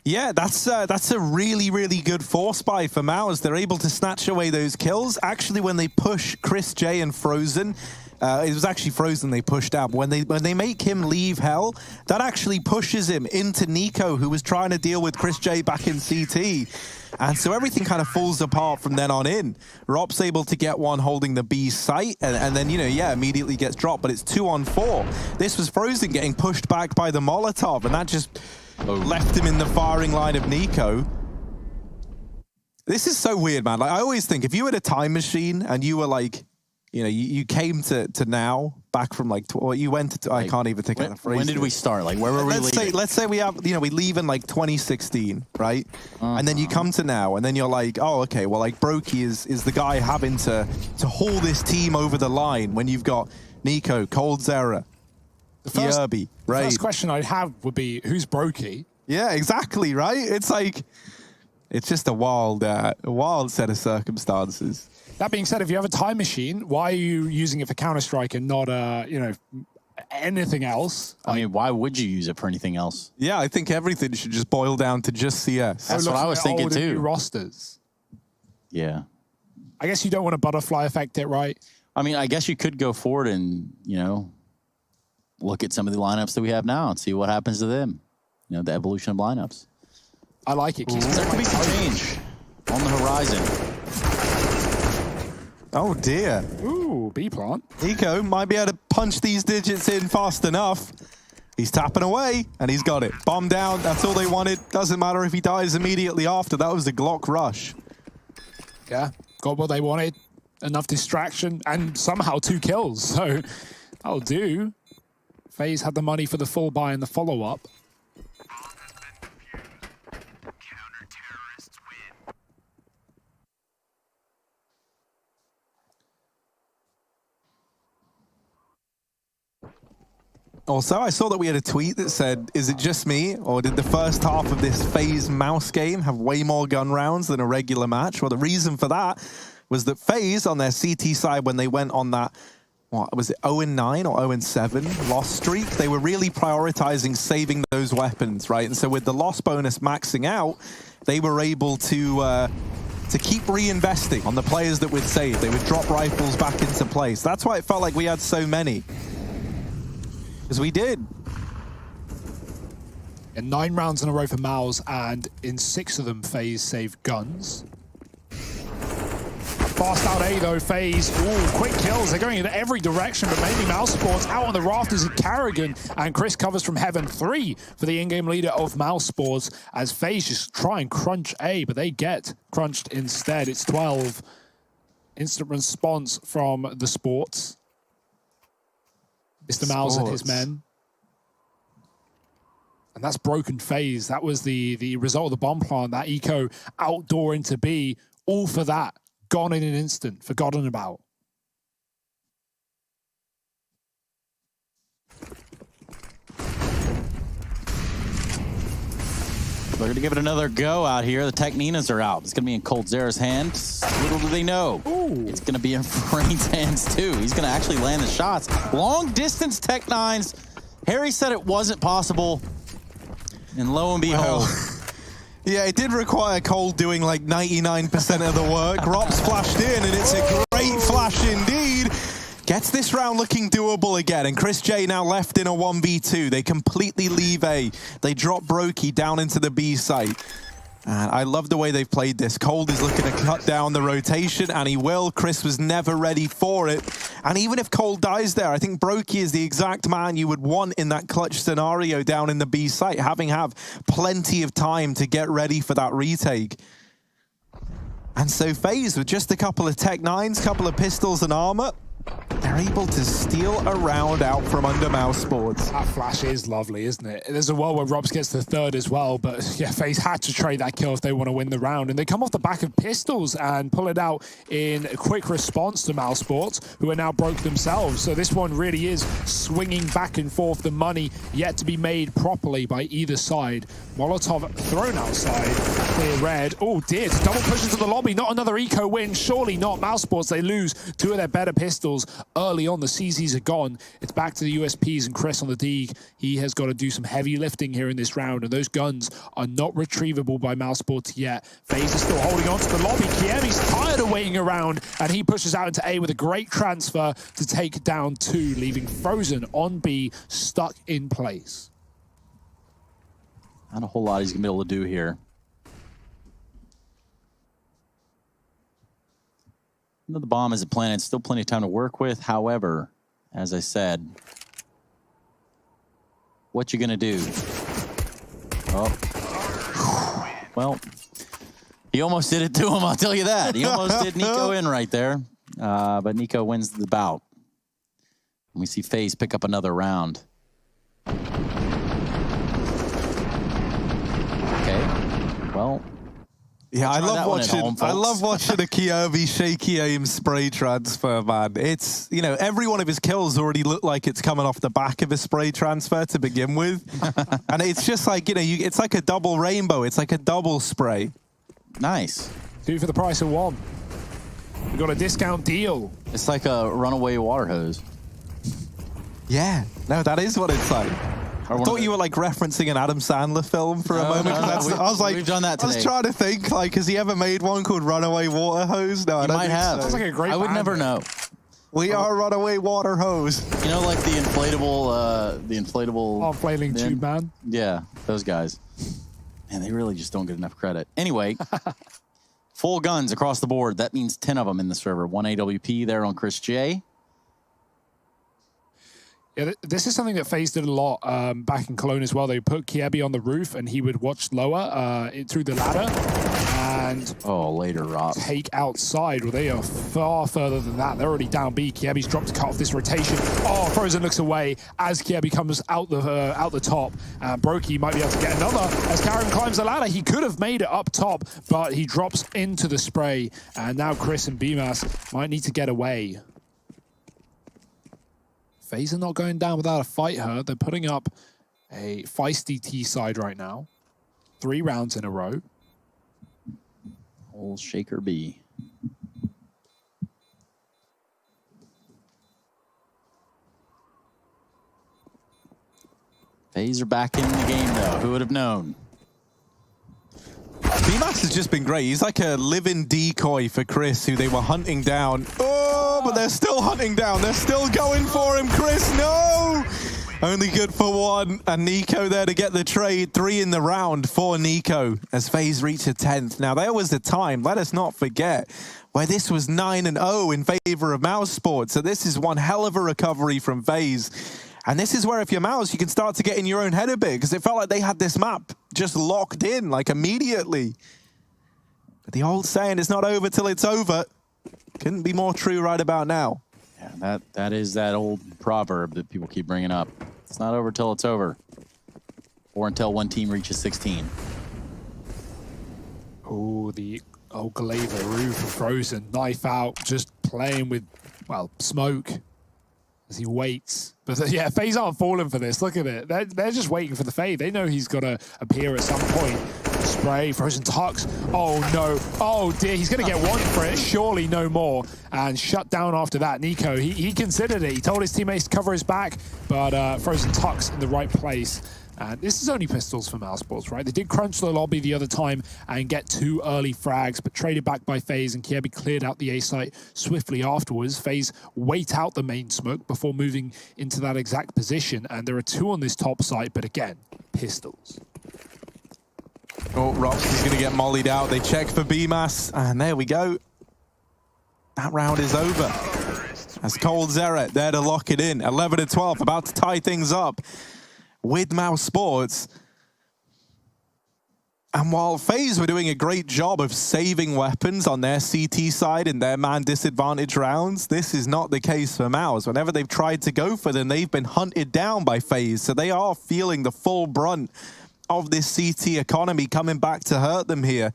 Yeah, that's a really, really good force buy for Mouse. They're able to snatch away those kills. Actually, when they push Chris J and Frozen, it was actually Frozen they pushed out. When they make him leave Hell, that actually pushes him into Nico, who was trying to deal with Chris J back in CT. And so everything kind of falls apart from then on in. Rob's able to get one holding the B site, and then, you know, yeah, immediately gets dropped, but it's 2-on-4. This was Frozen getting pushed back by the Molotov, and that just left him in the firing line of Nico. This is so weird, man. Like, I always think if you had a time machine and you were like, you know, you came to now, back from like, or you went to, I can't even think of the phrase. When did we start? Like, where were we leaving? Let's say we have, you know, we leave in like 2016, right? And then you come to now, and then you're like, oh, okay, well, like Brokey is the guy having to haul this team over the line when you've got Nico, Cold Zera, Yerby, right? The first question I'd have would be, who's Brokey? Yeah, exactly, right? It's like, it's just a wild set of circumstances. That being said, if you have a time machine, why are you using it for Counter-Strike and not, you know, anything else? I mean, why would you use it for anything else? Yeah, I think everything should just boil down to just CS. That's what I was thinking old and too. new rosters. Yeah. I guess you don't want to butterfly effect it, right? I mean, I guess you could go forward and, you know, look at some of the lineups that we have now and see what happens to them. You know, the evolution of lineups. I like it. There could be some change on the horizon. Oh dear. Ooh, B plant. Nico might be able to punch these digits in fast enough. He's tapping away, and he's got it. Bomb down, that's all they wanted. Doesn't matter if he dies immediately after. That was the Glock rush. Yeah, got what they wanted. Enough distraction, and somehow 2 kills. So that'll do. Faze had the money for the full buy and the follow-up. Also, I saw that we had a tweet that said, is it just me, or did the first half of this Faze Mouse game have way more gun rounds than a regular match? Well, the reason for that was that Faze, on their CT side, when they went on that what was it, 0-9 or 0-7 loss streak. They were really prioritizing saving those weapons, right? And so with the loss bonus maxing out, they were able to keep reinvesting on the players that would save. They would drop rifles back into place. That's why it felt like we had so many. Because we did. And 9 rounds in a row for Mouse, and in 6 of them, Faze saved guns. Fast out A though, Faze. Ooh, quick kills. They're going in every direction, but mainly Mousesports out on the rafters of Carrigan, and Chris covers from Heaven 3 for the in-game leader of Mousesports as Faze just try and crunch A, but they get crunched instead. It's 12. Instant response from the Sports. Mr. Mouse and his men. And that's broken Faze. That was the result of the bomb plant. That eco outdoor into B. All for that. Gone in an instant. Forgotten about. They're going to give it another go out here. The Tech Ninas are out. It's going to be in coldzera's hands. Little do they know. Ooh. It's going to be in Frain's hands, too. He's going to actually land the shots. Long distance Tech 9s. Harry said it wasn't possible. And lo and behold. Yeah, it did require Cole doing like 99% of the work. Rop's flashed in, and it's a great flash indeed. Gets this round looking doable again, and Chris J now left in a 1v2. They completely leave A. They drop Brokey down into the B site. And I love the way they've played this. Cold is looking to cut down the rotation, and he will. Chris was never ready for it. And even if Cold dies there, I think Brokey is the exact man you would want in that clutch scenario down in the B site, having have plenty of time to get ready for that retake. And so Faze, with just a couple of Tech 9s, couple of pistols and armor, they're able to steal a round out from under Mousesports. That flash is lovely, isn't it? There's a world where Robs gets the 3rd as well, but yeah, Faze had to trade that kill if they want to win the round. And they come off the back of pistols and pull it out in a quick response to Mousesports, who are now broke themselves. So this one really is swinging back and forth. The money yet to be made properly by either side. Molotov thrown outside. Clear red. Oh, did. Double push into the lobby. Not another eco win. Surely not. Mousesports, they lose 2 of their better pistols early on. The CZs are gone. It's back to the USPs and Chris on the D. He has got to do some heavy lifting here in this round, and those guns are not retrievable by Mousesports yet. Faze is still holding on to the lobby. Kiemi's tired of waiting around, and he pushes out into A with a great transfer to take down 2, leaving Frozen on B stuck in place. Not a whole lot he's going to be able to do here. The bomb isn't planted. Still plenty of time to work with. However, as I said, what you gonna do? Oh, well, he almost did it to him. I'll tell you that. He almost did Nico in right there, but Nico wins the bout. And we see Faze pick up another round. Okay. Well. Yeah, I love watching a Kirby shaky aim spray transfer, man. It's, you know, every one of his kills already looked like it's coming off the back of a spray transfer to begin with. And it's just like, you know, it's like a double rainbow. It's like a double spray. Nice. 2 for the price of 1. We got a discount deal. It's like a runaway water hose. Yeah, no, that is what it's like. I thought you were like referencing an Adam Sandler film for a moment. No, I was like, we've done that today. I was trying to think, like, has he ever made one called Runaway Water Hose? No, I don't think so. Sounds like a great I would band. never know. We are Runaway Water Hose. You know, like the inflatable. Oh, flailing tube man. Yeah, those guys. Man, they really just don't get enough credit. Anyway, full guns across the board. That means 10 of them in the server. 1 AWP there on Chris J. Yeah, this is something that Faze did a lot back in Cologne as well. They put Kiebi on the roof, and he would watch lower through the ladder and later, Rob. take outside. Well, they are far further than that. They're already down B. Kiebi's dropped to cut off this rotation. Oh, Frozen looks away as Kiebi comes out the top. Brokey might be able to get another as Karen climbs the ladder. He could have made it up top, but he drops into the spray. And now Chris and BMAS might need to get away. Faze are not going down without a fight here. They're putting up a feisty T side right now. 3 rounds in a row. Old Shaker B. Faze are back in the game, though. Who would have known? BMAS has just been great. He's like a living decoy for Chris, who they were hunting down. Oh, but they're still hunting down. They're still going for him, Chris. No! Only good for one. And Nico there to get the trade. 3 in the round for Nico as FaZe reach a 10th. Now, there was the time, let us not forget, where this was 9-0 in favor of Mousesports. So this is one hell of a recovery from FaZe. And this is where, if you're Mouse, you can start to get in your own head a bit, because it felt like they had this map just locked in, like, immediately. But the old saying, it's not over till it's over, couldn't be more true right about now. Yeah, that is that old proverb that people keep bringing up. It's not over till it's over. Or until one team reaches 16. Oh, the old Glaver roof frozen, knife out, just playing with, well, smoke as he waits. But yeah, FaZe aren't falling for this. Look at it. They're just waiting for the fade. They know he's got to appear at some point. Spray, frozen tux. Oh no. Oh dear, he's going to get one for it. Surely no more. And shut down after that. Nico, he considered it. He told his teammates to cover his back, but frozen tux in the right place. And this is only pistols for Mousesports, right? They did crunch the lobby the other time and get 2 early frags, but traded back by FaZe, and Kiebi cleared out the A site swiftly afterwards. FaZe wait out the main smoke before moving into that exact position, and there are 2 on this top site, but again, pistols. Oh, Rops is going to get mollied out. They check for BMAS, and there we go. That round is over. As Cold Zeret there to lock it in. 11-12, about to tie things up with Mousesports. And while FaZe were doing a great job of saving weapons on their CT side in their man disadvantage rounds, this is not the case for Mouse. Whenever they've tried to go for them, they've been hunted down by FaZe, so they are feeling the full brunt of this CT economy coming back to hurt them here.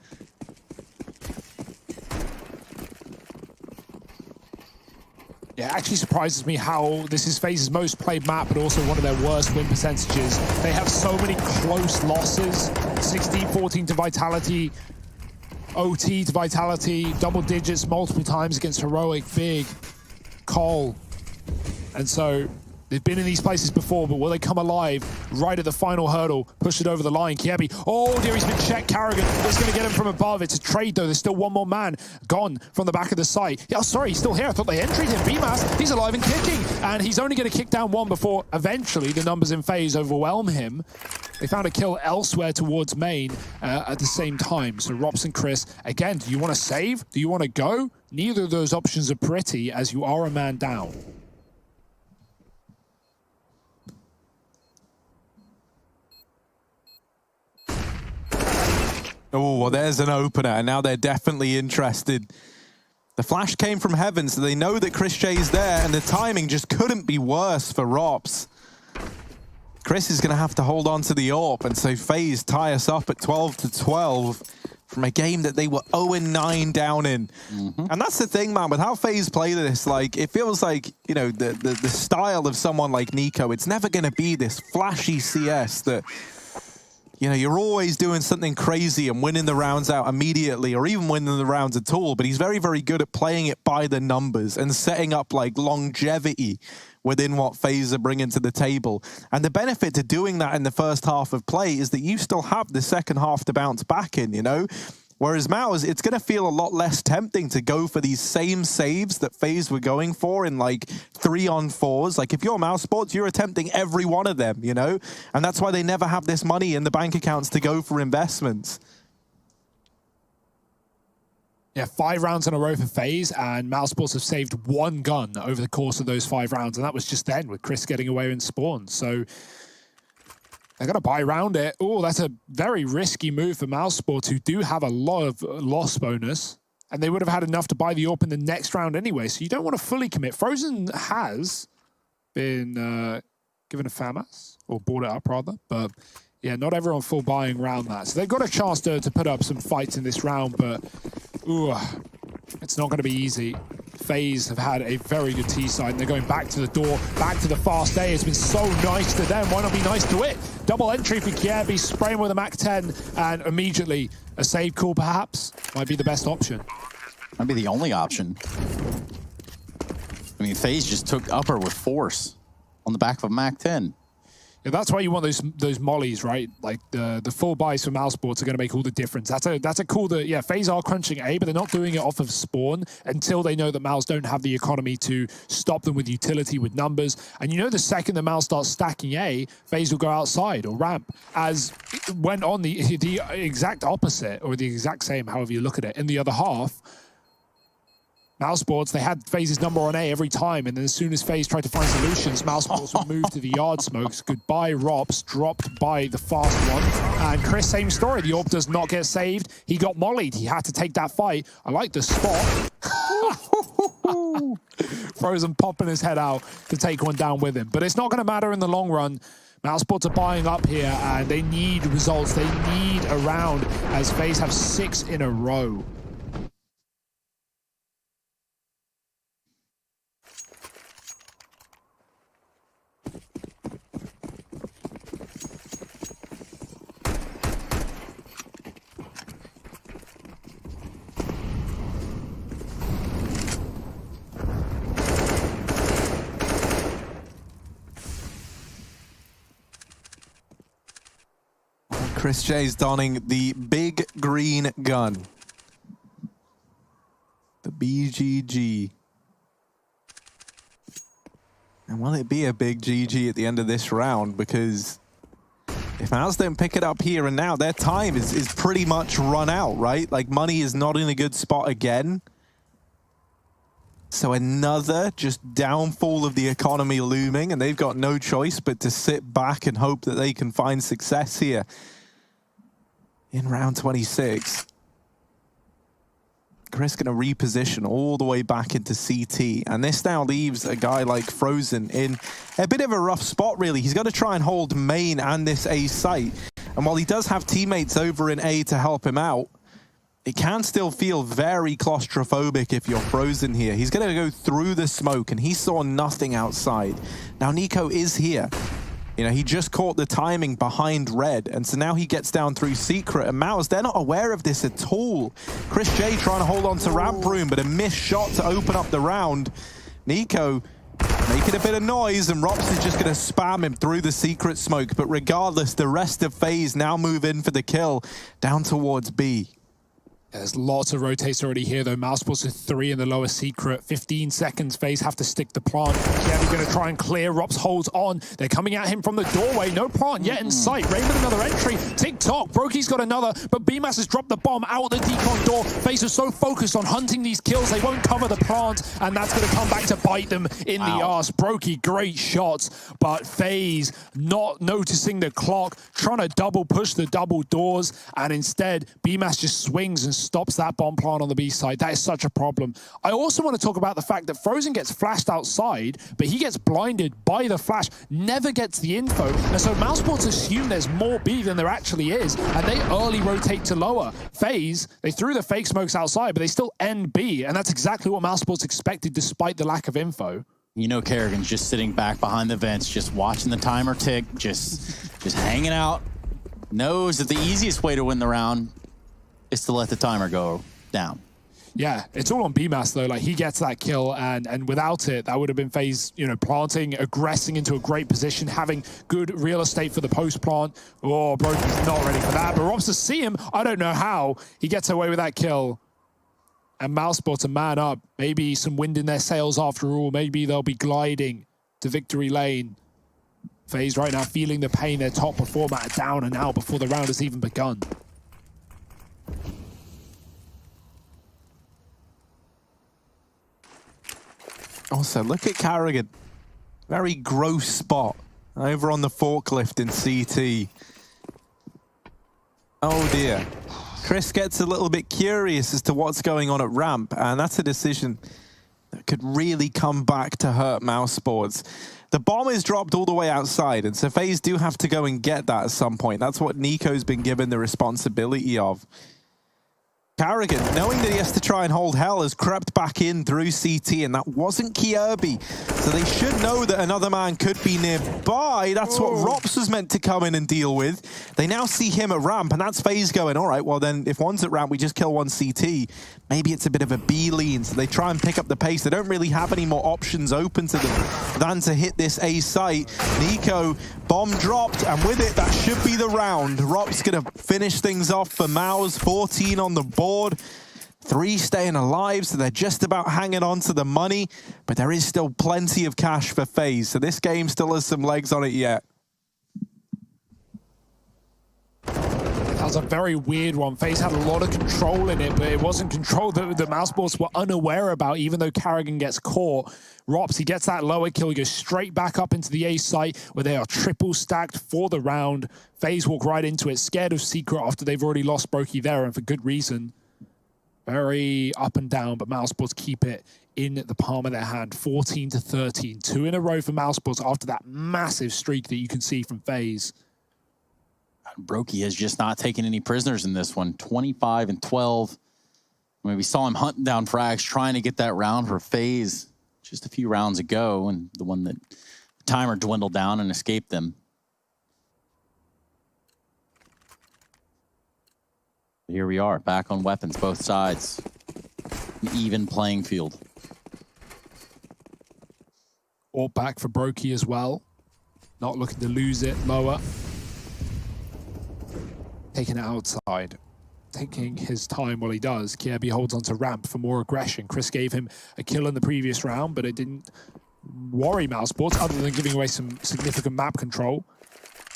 Yeah, it actually surprises me how this is FaZe's most played map, but also one of their worst win percentages. They have so many close losses. 16-14 to Vitality, OT to Vitality, double digits multiple times against Heroic, Big, Cole. And so they've been in these places before, but will they come alive right at the final hurdle, push it over the line? Kiebi, oh dear, he's been checked. Carrigan is going to get him from above. It's a trade, though. There's still one more man gone from the back of the site. Yeah, sorry, he's still here. I thought they entries him. BMAS, he's alive and kicking. And he's only going to kick down one before eventually the numbers in FaZe overwhelm him. They found a kill elsewhere towards main at the same time. So Rops and Chris, again, do you want to save? Do you want to go? Neither of those options are pretty, as you are a man down. Oh, well, there's an opener, and now they're definitely interested. The flash came from heaven, so they know that Chris J's there, and the timing just couldn't be worse for Rops. Chris is going to have to hold on to the AWP, and so FaZe tie us up at 12-12 from a game that they were 0-9 down in. And that's the thing, man, with how FaZe play this, like, it feels like, you know, the style of someone like Nico, it's never going to be this flashy CS that, you know, you're always doing something crazy and winning the rounds out immediately, or even winning the rounds at all. But he's very, very good at playing it by the numbers and setting up like longevity within what FaZe are bringing to the table. And the benefit to doing that in the first half of play is that you still have the second half to bounce back in, you know? Whereas Mouse, it's going to feel a lot less tempting to go for these same saves that FaZe were going for in like 3-on-4s. Like if you're Mousesports, you're attempting every one of them, you know? And that's why they never have this money in the bank accounts to go for investments. Yeah, 5 rounds in a row for FaZe, and Mousesports have saved 1 gun over the course of those 5 rounds, and that was just then with Chris getting away in spawn. So they're going to buy around it. Oh, that's a very risky move for Mousesports, who do have a lot of loss bonus, and they would have had enough to buy the AWP in the next round anyway, so you don't want to fully commit. Frozen has been given a FAMAS, or bought it up rather, but yeah, not everyone full buying around that. So they've got a chance to put up some fights in this round, but ooh, it's not going to be easy. FaZe have had a very good T side, and they're going back to the door, back to the fast A. It's been so nice to them. Why not be nice to it? Double entry for Kiebi, spraying with a MAC-10, and immediately a save call perhaps might be the best option. Might be the only option. I mean, FaZe just took upper with force on the back of a MAC-10. Yeah, that's why you want those mollies, right? Like the full buys for Mousesports are going to make all the difference. That's a cool that yeah, Faze are crunching A, but they're not doing it off of spawn until they know that Mouse don't have the economy to stop them with utility, with numbers. And you know the second the Mouse starts stacking A, Faze will go outside or ramp. As it went on the exact opposite, or the exact same, however you look at it, in the other half. Mousesports, they had Faze's number on A every time, and then as soon as Faze tried to find solutions, Mousesports would move to the yard smokes. Goodbye, Rops, dropped by the fast one. And Chris, same story. The AWP does not get saved. He got mollied. He had to take that fight. I like the spot. Frozen popping his head out to take one down with him. But it's not going to matter in the long run. Mousesports are buying up here, and they need results. They need a round, as Faze have 6 in a row. Chris J's donning the big green gun. The BGG. And will it be a big GG at the end of this round? Because if Mouse don't pick it up here and now, their time is pretty much run out, right? Like, money is not in a good spot again. So another just downfall of the economy looming, and they've got no choice but to sit back and hope that they can find success here in round 26. Chris going to reposition all the way back into CT, and this now leaves a guy like Frozen in a bit of a rough spot, really. He's got to try and hold main and this A site, and while he does have teammates over in A to help him out, it can still feel very claustrophobic if you're Frozen here. He's going to go through the smoke, and he saw nothing outside. Now Nico is here. You know, he just caught the timing behind Red, and so now he gets down through Secret, and Mouse, they're not aware of this at all. Chris J trying to hold on to Ramp Room, but a missed shot to open up the round. Nico making a bit of noise, and Rops is just going to spam him through the Secret smoke, but regardless, the rest of Faze now move in for the kill down towards B. There's lots of rotates already here, though. Mousesports is 3 in the lower Secret. 15 seconds. Faze have to stick the plant. Yeah, they're going to try and clear. Rops holds on. They're coming at him from the doorway. No plant yet in sight. Rain with another entry. TikTok. Brokey's got another, but BMAS has dropped the bomb out the decon door. Faze was so focused on hunting these kills, they won't cover the plant, and that's going to come back to bite them in the arse. Brokey, great shots, but Faze not noticing the clock, trying to double push the double doors, and instead, BMAS just swings and stops that bomb plant on the B side. That is such a problem. I also want to talk about the fact that Frozen gets flashed outside, but he gets blinded by the flash, never gets the info, and so Mousesports assume there's more B than there actually is, and they early rotate to lower. Faze, they threw the fake smokes outside, but they still end B, and that's exactly what Mousesports expected despite the lack of info. You know, Kerrigan's just sitting back behind the vents, just watching the timer tick, just hanging out. Knows that the easiest way to win the round is to let the timer go down. Yeah, it's all on BMAS though. Like, he gets that kill, and without it, that would have been Faze, you know, planting, aggressing into a great position, having good real estate for the post plant. Oh, Brokey's not ready for that. But Robs to see him, I don't know how he gets away with that kill. And Mousesports a man up. Maybe some wind in their sails after all. Maybe they'll be gliding to victory lane. Faze right now feeling the pain. Their top performer down and out before the round has even begun. Also, look at Kerrigan. Very gross spot over on the forklift in CT. Oh dear. Chris gets a little bit curious as to what's going on at ramp, and that's a decision that could really come back to hurt Mousesports. The bomb is dropped all the way outside, and so Faze do have to go and get that at some point. That's what Nico's been given the responsibility of. Carrigan, knowing that he has to try and hold hell, has crept back in through CT, and that wasn't Kierby. So they should know that another man could be nearby. That's what Rops was meant to come in and deal with. They now see him at ramp, and that's Faze going, all right, well then, if one's at ramp, we just kill one CT. Maybe it's a bit of a B lean, so they try and pick up the pace. They don't really have any more options open to them than to hit this A site. Nico, bomb dropped, and with it, that should be the round. Rops gonna finish things off for Mouse, 14 on the board. 3 staying alive, so they're just about hanging on to the money, but there is still plenty of cash for Faze, so this game still has some legs on it yet. That was a very weird one. Faze had a lot of control in it, but it wasn't control that the Mousesports were unaware about, even though Carrigan gets caught. Rops, he gets that lower kill, he goes straight back up into the A site where they are triple stacked for the round. Faze walk right into it, scared of Secret after they've already lost Brokey there, and for good reason. Very up and down, but Mousesports keep it in the palm of their hand. 14-13, 2 in a row for Mousesports after that massive streak that you can see from Faze. Brokey has just not taken any prisoners in this one. 25-12. I mean, we saw him hunting down frags, trying to get that round for Faze just a few rounds ago, and the one that the timer dwindled down and escaped them. Here we are, back on weapons, both sides. An even playing field. All back for Brokey as well. Not looking to lose it, lower. Taking it outside. Taking his time while he does. Kierby holds onto ramp for more aggression. Chris gave him a kill in the previous round, but it didn't worry Mousesports other than giving away some significant map control,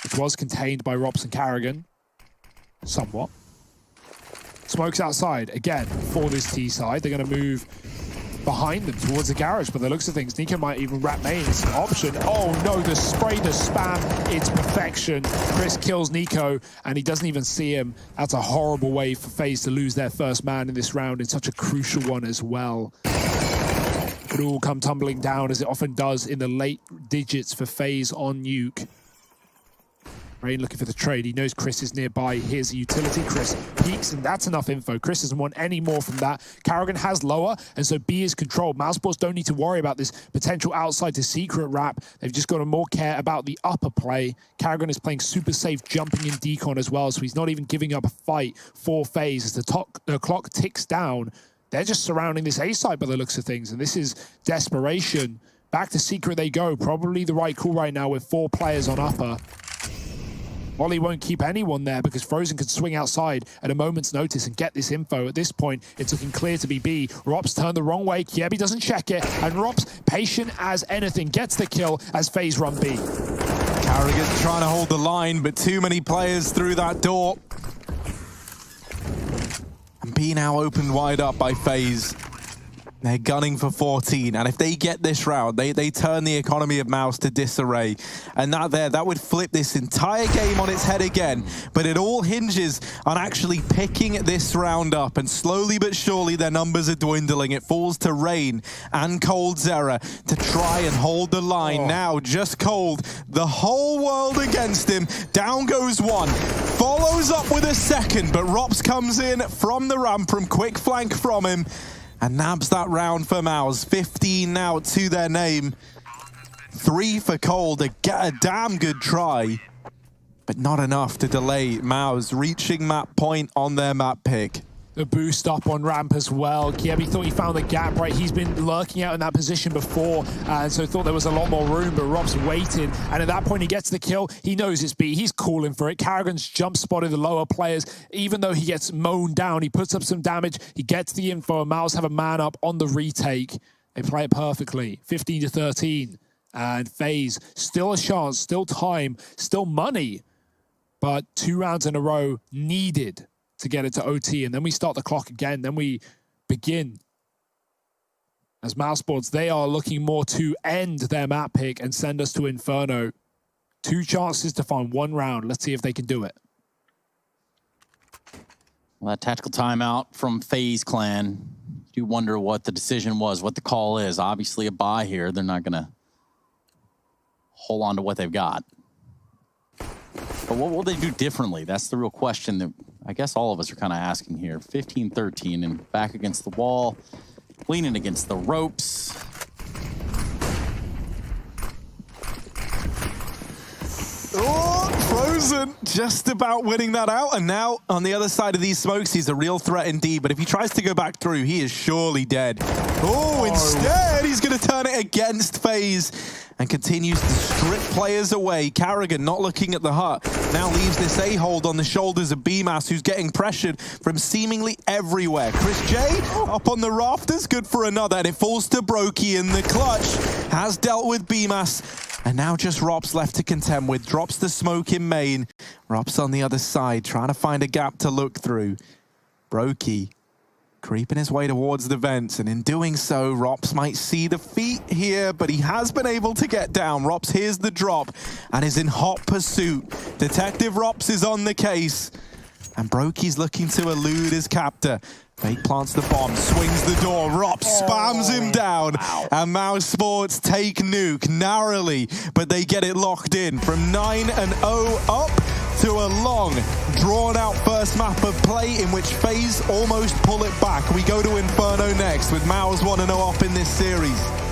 which was contained by Rops and Carrigan. Somewhat. Smokes outside again for this T side. They're going to move behind them towards the garage, but the looks of things, Nico might even wrap main. It's an option. Oh no, the spray, the spam, it's perfection. Chris kills Nico, and he doesn't even see him. That's a horrible way for FaZe to lose their first man in this round, in such a crucial one as well. Could all come tumbling down, as it often does in the late digits for FaZe on Nuke. Rain looking for the trade. He knows Chris is nearby. Here's a utility. Chris peeks, and that's enough info. Chris doesn't want any more from that. Carrigan has lower, and so B is controlled. Mousesports don't need to worry about this potential outside to secret wrap. They've just got to more care about the upper play. Carrigan is playing super safe, jumping in decon as well, so he's not even giving up a fight for FaZe. As the clock ticks down, they're just surrounding this A side by the looks of things, and this is desperation. Back to secret they go. Probably the right call right now with 4 players on upper. Ollie won't keep anyone there because Frozen can swing outside at a moment's notice and get this info. At this point, it's looking clear to be B. Rops turned the wrong way. Kierby doesn't check it. And Rops, patient as anything, gets the kill as FaZe run B. Carrigan trying to hold the line, but too many players through that door. And B now opened wide up by FaZe. They're gunning for 14, and if they get this round, they turn the economy of Mouse to disarray. And that would flip this entire game on its head again. But it all hinges on actually picking this round up, and slowly but surely their numbers are dwindling. It falls to Rain and coldzera to try and hold the line. Now, just Cold, the whole world against him. Down goes one, follows up with a second, but Rops comes in from the ramp, from quick flank from him, and nabs that round for Mouse. 15 now to their name. 3 for Cold, a damn good try, but not enough to delay Mouse reaching map point on their map pick. The boost up on ramp as well. Kierby thought he found the gap, right? He's been lurking out in that position before, and so thought there was a lot more room, but Rob's waited, and at that point he gets the kill. He knows it's B. He's calling for it. Carrigan's jump spotted the lower players. Even though he gets mown down, he puts up some damage. He gets the info, and Mouse have a man up on the retake. They play it perfectly. 15-13, and FaZe still a chance, still time, still money, but 2 rounds in a row needed to get it to OT, and then we start the clock again. Then we begin. As Mousesports, they are looking more to end their map pick and send us to Inferno. 2 chances to find 1 round. Let's see if they can do it. Well, that tactical timeout from FaZe Clan. You wonder what the decision was, what the call is. Obviously a buy here. They're not going to hold on to what they've got. But what will they do differently? That's the real question that I guess all of us are kind of asking here. 15-13 and back against the wall, leaning against the ropes. Oh, Frozen just about winning that out. And now on the other side of these smokes, he's a real threat indeed. But if he tries to go back through, he is surely dead. Oh, instead, he's going to turn it against Faze and continues to strip players away. Carrigan not looking at the hut. Now leaves this A-hold on the shoulders of BMAS, who's getting pressured from seemingly everywhere. Chris J up on the rafters, good for another. And it falls to Brokey in the clutch. Has dealt with BMAS. And now just Rops left to contend with. Drops the smoke in main. Rops on the other side, trying to find a gap to look through. Brokey creeping his way towards the vents, and in doing so, Rops might see the feet here, but he has been able to get down. Rops hears the drop and is in hot pursuit. Detective Rops is on the case, and Brokey's looking to elude his captor. Fake plants the bomb, swings the door, Rops spams him down, and Mousesports take Nuke narrowly, but they get it locked in from 9-0 up to a long, drawn-out first map of play in which Faze almost pull it back. We go to Inferno next with Mouse 1-0 up in this series.